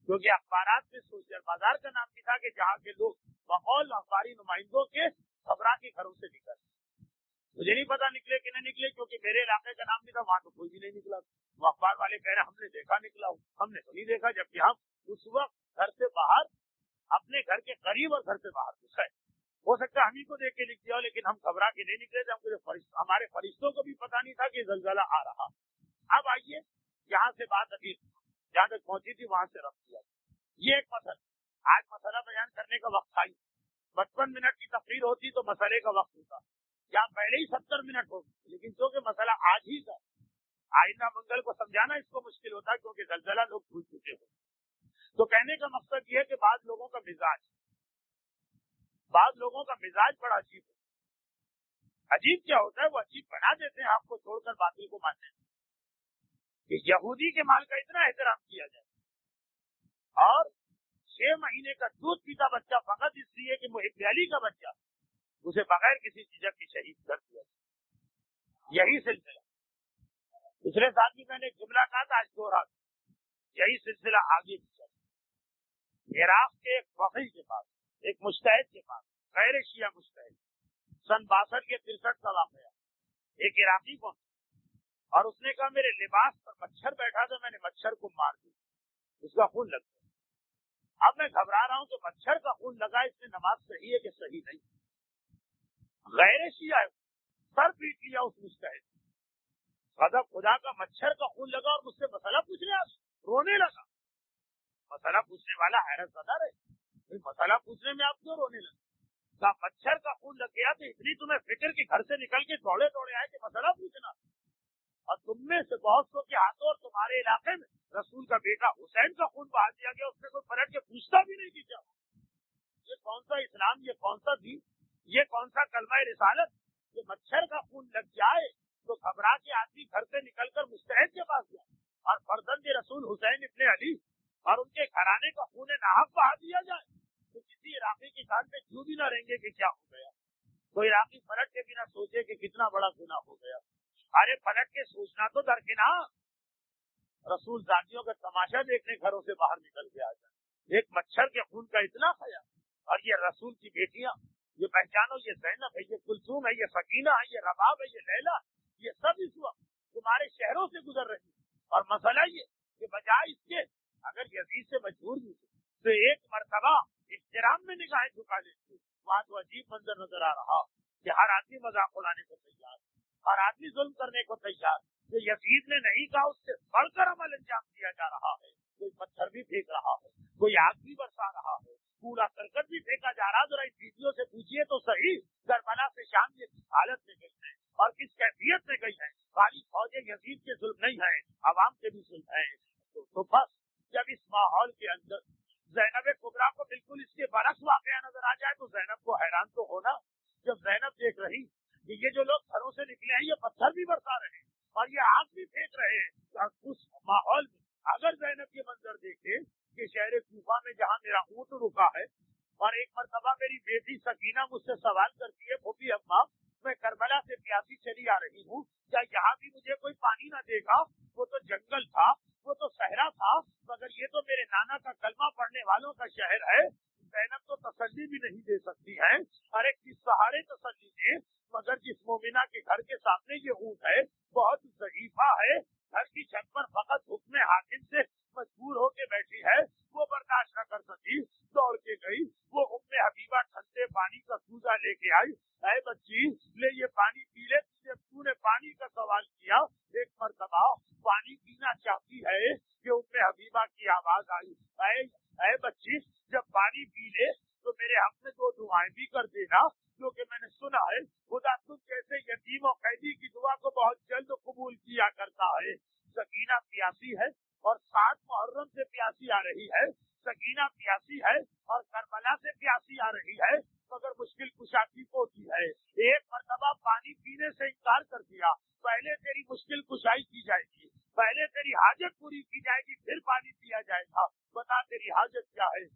کیونکہ اخبارات میں سوشل بازار کا نام بھی تھا کہ جہاں کے لوگ بقول اخباری نمائندوں کے خبراں کے گھروں سے نکلے. مجھے نہیں پتا نکلے کہ نہ نکلے، کیونکہ میرے علاقے کا نام بھی تھا، وہاں تو کوئی بھی نہیں نکلا. وہ اخبار والے کہہ رہے ہم نے دیکھا نکلا ہوں، ہم نے تو نہیں دیکھا، جبکہ ہم اس وقت گھر سے باہر اپنے گھر کے قریب اور گھر سے باہر گئے. ہو سکتا ہے ہم ہی کو دیکھ کے لکھ دیا، لیکن ہم گھبرا کے نہیں نکلے تھے. ہمارے فرشتوں کو بھی پتا نہیں تھا کہ زلزلہ آ رہا. اب آئیے جہاں سے بات ابھی جہاں تک پہنچی تھی وہاں سے رفع کیا. یہ ایک مسئلہ. آج مسئلہ بیان کرنے کا وقت آئی. 55 منٹ کی تقریر ہوتی تو مسئلے کا وقت ہوتا، یا پہلے ہی 70 منٹ ہو. لیکن کیونکہ مسئلہ آج ہی کا، آئندہ منگل کو سمجھانا اس کو مشکل ہوتا ہے کیونکہ زلزلہ لوگ بھول چکے ہو. تو کہنے کا مقصد یہ ہے کہ بعض لوگوں کا مزاج بڑا عجیب ہے. عجیب کیا ہوتا ہے؟ وہ عجیب بنا دیتے ہیں آپ کو چھوڑ کر باطل کو ماننے کہ یہودی کے مال کا اتنا احترام کیا جائے اور 6 مہینے کا دودھ پیتا بچہ فقط اس لیے کہ محب علی کا بچہ اسے بغیر کسی جھجک کی شہید کر دیا. یہی سلسلہ پچھلے سال بھی میں نے جملہ کہا تھا، آج دوہرا، یہی سلسلہ آگے بھی چلے۔ عراق کے ایک فقیہ کے پاس، ایک مجتہد کے پاس، غیر شیعہ مجتہد، سن 62 کے 63 کا واقعہ، ایک عراقی پہنچا اور اس نے کہا میرے لباس پر مچھر بیٹھا تھا، میں نے مچھر کو مار دیا، اس کا خون لگ گیا۔ اب میں گھبرا رہا ہوں کہ مچھر کا خون لگا، اس میں نماز صحیح ہے کہ صحیح نہیں؟ غیر شیعہ سر پیٹ لیا اس مجتہد، غضب خدا کا، مچھر کا خون لگا اور مجھ سے مسئلہ پوچھ لیا، رونے لگا۔ مسئلہ پوچھنے والا حیرت زدہ رہے، مسئلہ پوچھنے میں آپ کیوں رونے لگے؟ کہا مچھر کا خون لگ گیا تو اتنی تمہیں فکر کی گھر سے نکل کے دوڑے آئے کہ مسئلہ پوچھنا، اور تم میں سے بہت سو کے ہاتھوں اور تمہارے علاقے میں رسول کا بیٹا حسین کا خون بہا دیا گیا، اس میں کوئی پلٹ کے پوچھتا بھی نہیں کہ کیا یہ کون سا اسلام، یہ کون سا دین، یہ کون سا کلمہ رسالت؟ یہ مچھر کا خون لگ جائے تو گھبرا کے آدمی گھر سے نکل کر مجتہد کے پاس گیا، اور فرزند رسول حسین ابن علی اور ان کے گھرانے کا خون ناحق بہا دیا جائے تو کسی عراقی کی کان میں کیوں بھی نہ رہیں گے کہ کیا ہو گیا؟ کوئی عراقی پلٹ کے بھی نہ سوچے کہ کتنا بڑا گناہ ہو گیا۔ ارے پلٹ کے سوچنا تو درکنار، رسول ذاتیوں کا تماشا دیکھنے گھروں سے باہر نکل کے آ جائے، ایک مچھر کے خون کا اتنا خیال۔ اور یہ رسول کی بیٹیاں، یہ پہچانو، یہ زینب ہے، یہ کلثوم ہے، یہ سکینہ ہے، یہ رباب ہے، یہ لیلا، یہ سب اس وقت تمہارے شہروں سے گزر رہی، اور مسئلہ یہ کہ بجائے اس کے اگر یزید سے مجبور بھی تو ایک مرتبہ احترام میں نگاہیں جھکا لیتی، وہاں تو عجیب منظر نظر آ رہا کہ ہر آدمی مذاق اڑانے کو تیار، ہر آدمی ظلم کرنے کو تیار، جو یزید نے نہیں کہا اس سے بڑھ کر عمل انجام دیا جا رہا ہے۔ کوئی پتھر بھی پھینک رہا ہے، کوئی آگ بھی برسا رہا ہے، کوڑا کرکٹ بھی پھینکا جا رہا۔ ذرا ان ویڈیو سے پوچھیے تو صحیح، کربلا سے شام یہ کس حالت میں گئی ہے اور کس کیفیت میں گئی ہے؟ خالی فوج یزید کے ظلم نہیں ہے، عوام کے بھی ظلم ہے۔ تو بس جب اس ماحول کے اندر زینب کبریٰ کو بالکل اس کے برعکس واقعہ نظر آ جائے تو زینب کو حیران تو ہونا۔ جب زینب دیکھ رہی کہ یہ جو لوگ گھروں سے نکلے ہیں یہ پتھر بھی برسا رہے ہیں اور یہ آگ بھی پھینک رہے ہیں، اس ماحول میں اگر زینب یہ منظر دیکھے کہ شہر کوفہ میں جہاں میرا اونٹ رکا ہے اور ایک مرتبہ میری بیٹی سکینہ مجھ سے سوال کرتی ہے پھوپھی اماں میں کربلا سے پیاسی چلی آ رہی ہوں، کیا یہاں بھی مجھے کوئی پانی نہ دے گا؟ وہ تو جنگل تھا، وہ تو صحرا تھا، مگر یہ تو میرے نانا کا کلمہ پڑھنے والوں کا شہر ہے۔ زینب تو تسلی بھی نہیں دے سکتی ہے، ارے کس سہارے تسلی دے؟ مگر جس مومنہ کے گھر کے سامنے یہ اونٹ ہے بہت ضعیفہ ہے، گھر کی چھت پر فقط حکم حاکم سے مجبور ہو کے بیٹھی ہے، وہ برداشت نہ کر سکی، دوڑ کے گئی، وہ ام حبیبہ ٹھنڈے پانی کا کوزہ لے کے آئی، اے بچی لے یہ پانی پی لے، تو نے پانی کا سوال کیا۔ ایک مرتبہ پانی پینا چاہتی ہے کہ ام حبیبہ کی آواز آئی، اے بچی جب پانی پی لے تو میرے حق میں 2 دعائیں بھی کر دینا، کیونکہ میں نے سنا ہے خدا تم جیسے یتیم و قیدی کی دعا کو بہت جلد قبول کیا کرتا ہے۔ سکینہ پیاسی ہے اور 7 محرم سے پیاسی آ رہی ہے، سکینہ پیاسی ہے اور کربلا سے پیاسی آ رہی ہے، مگر مشکل کشا کی پوتی ہے۔ ایک مرتبہ پانی پینے سے انکار کر دیا، پہلے تیری مشکل کشائی کی جائے گی، پہلے تیری حاجت پوری کی جائے گی، پھر پانی پیا جائے گا۔ بتا تیری حاجت کیا ہے؟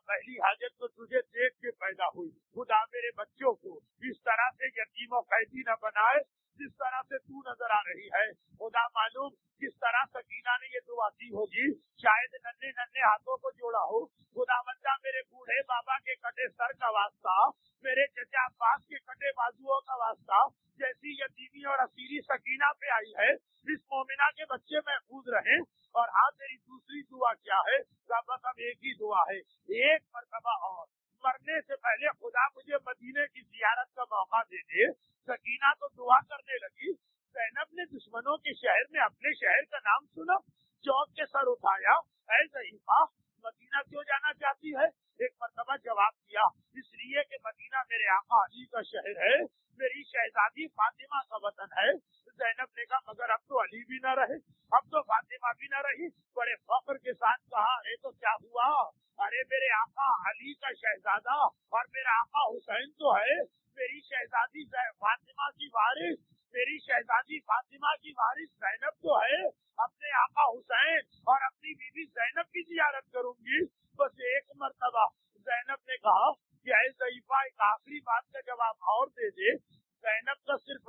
پہلی حاجت تو تجھے دیکھ کے پیدا ہوئی، خدا میرے بچوں کو اس طرح سے یتیم و قیدی نہ بنائے جس طرح سے تو نظر آ رہی ہے۔ خدا معلوم کس طرح سکینہ نے یہ دعا کی ہوگی، شاید ننھے ننھے ہاتھوں کو جوڑا ہو، خدا بندہ میرے بوڑھے بابا کے کٹے سر کا واسطہ، میرے چچا عباس کے کٹے بازوؤں کا واسطہ، جیسی یتیمی اور اسیری سکینہ پہ آئی ہے اس مومنہ کے بچے محفوظ رہیں۔ اور ہاں تیری دوسری دعا کیا ہے؟ بس اب ایک ہی دعا ہے، ایک مرتبہ اور مرنے سے پہلے خدا مجھے مدینے کی زیارت کا موقع دے دے۔ سکینہ تو دعا کرنے لگی، زینب نے دشمنوں کے شہر میں اپنے شہر کا نام سنا، چوک کے سر اٹھایا، اے ضعیفہ مدینہ کیوں جانا چاہتی ہے؟ ایک مرتبہ جواب دیا، اس لیے کہ مدینہ میرے آقا علی کا شہر ہے، میری شہزادی فاطمہ کا وطن ہے۔ زینب نے کہا مگر اب تو علی بھی نہ رہے، اب تو فاطمہ بھی نہ رہی، بڑے فخر کے ساتھ کہا ہے تو کیا ہوا؟ ارے میرے آقا علی کا شہزادہ اور میرا آقا حسین تو ہے، میری شہزادی فاطمہ کی وارث، میری شہزادی فاطمہ کی وارث زینب تو ہے، اپنے آقا حسین اور اپنی بیوی زینب کی زیارت کروں گی۔ بس ایک مرتبہ زینب نے کہا کہ اے ضعیفہ ایک آخری بات کا جواب اور دے دے۔ زینب کا صرف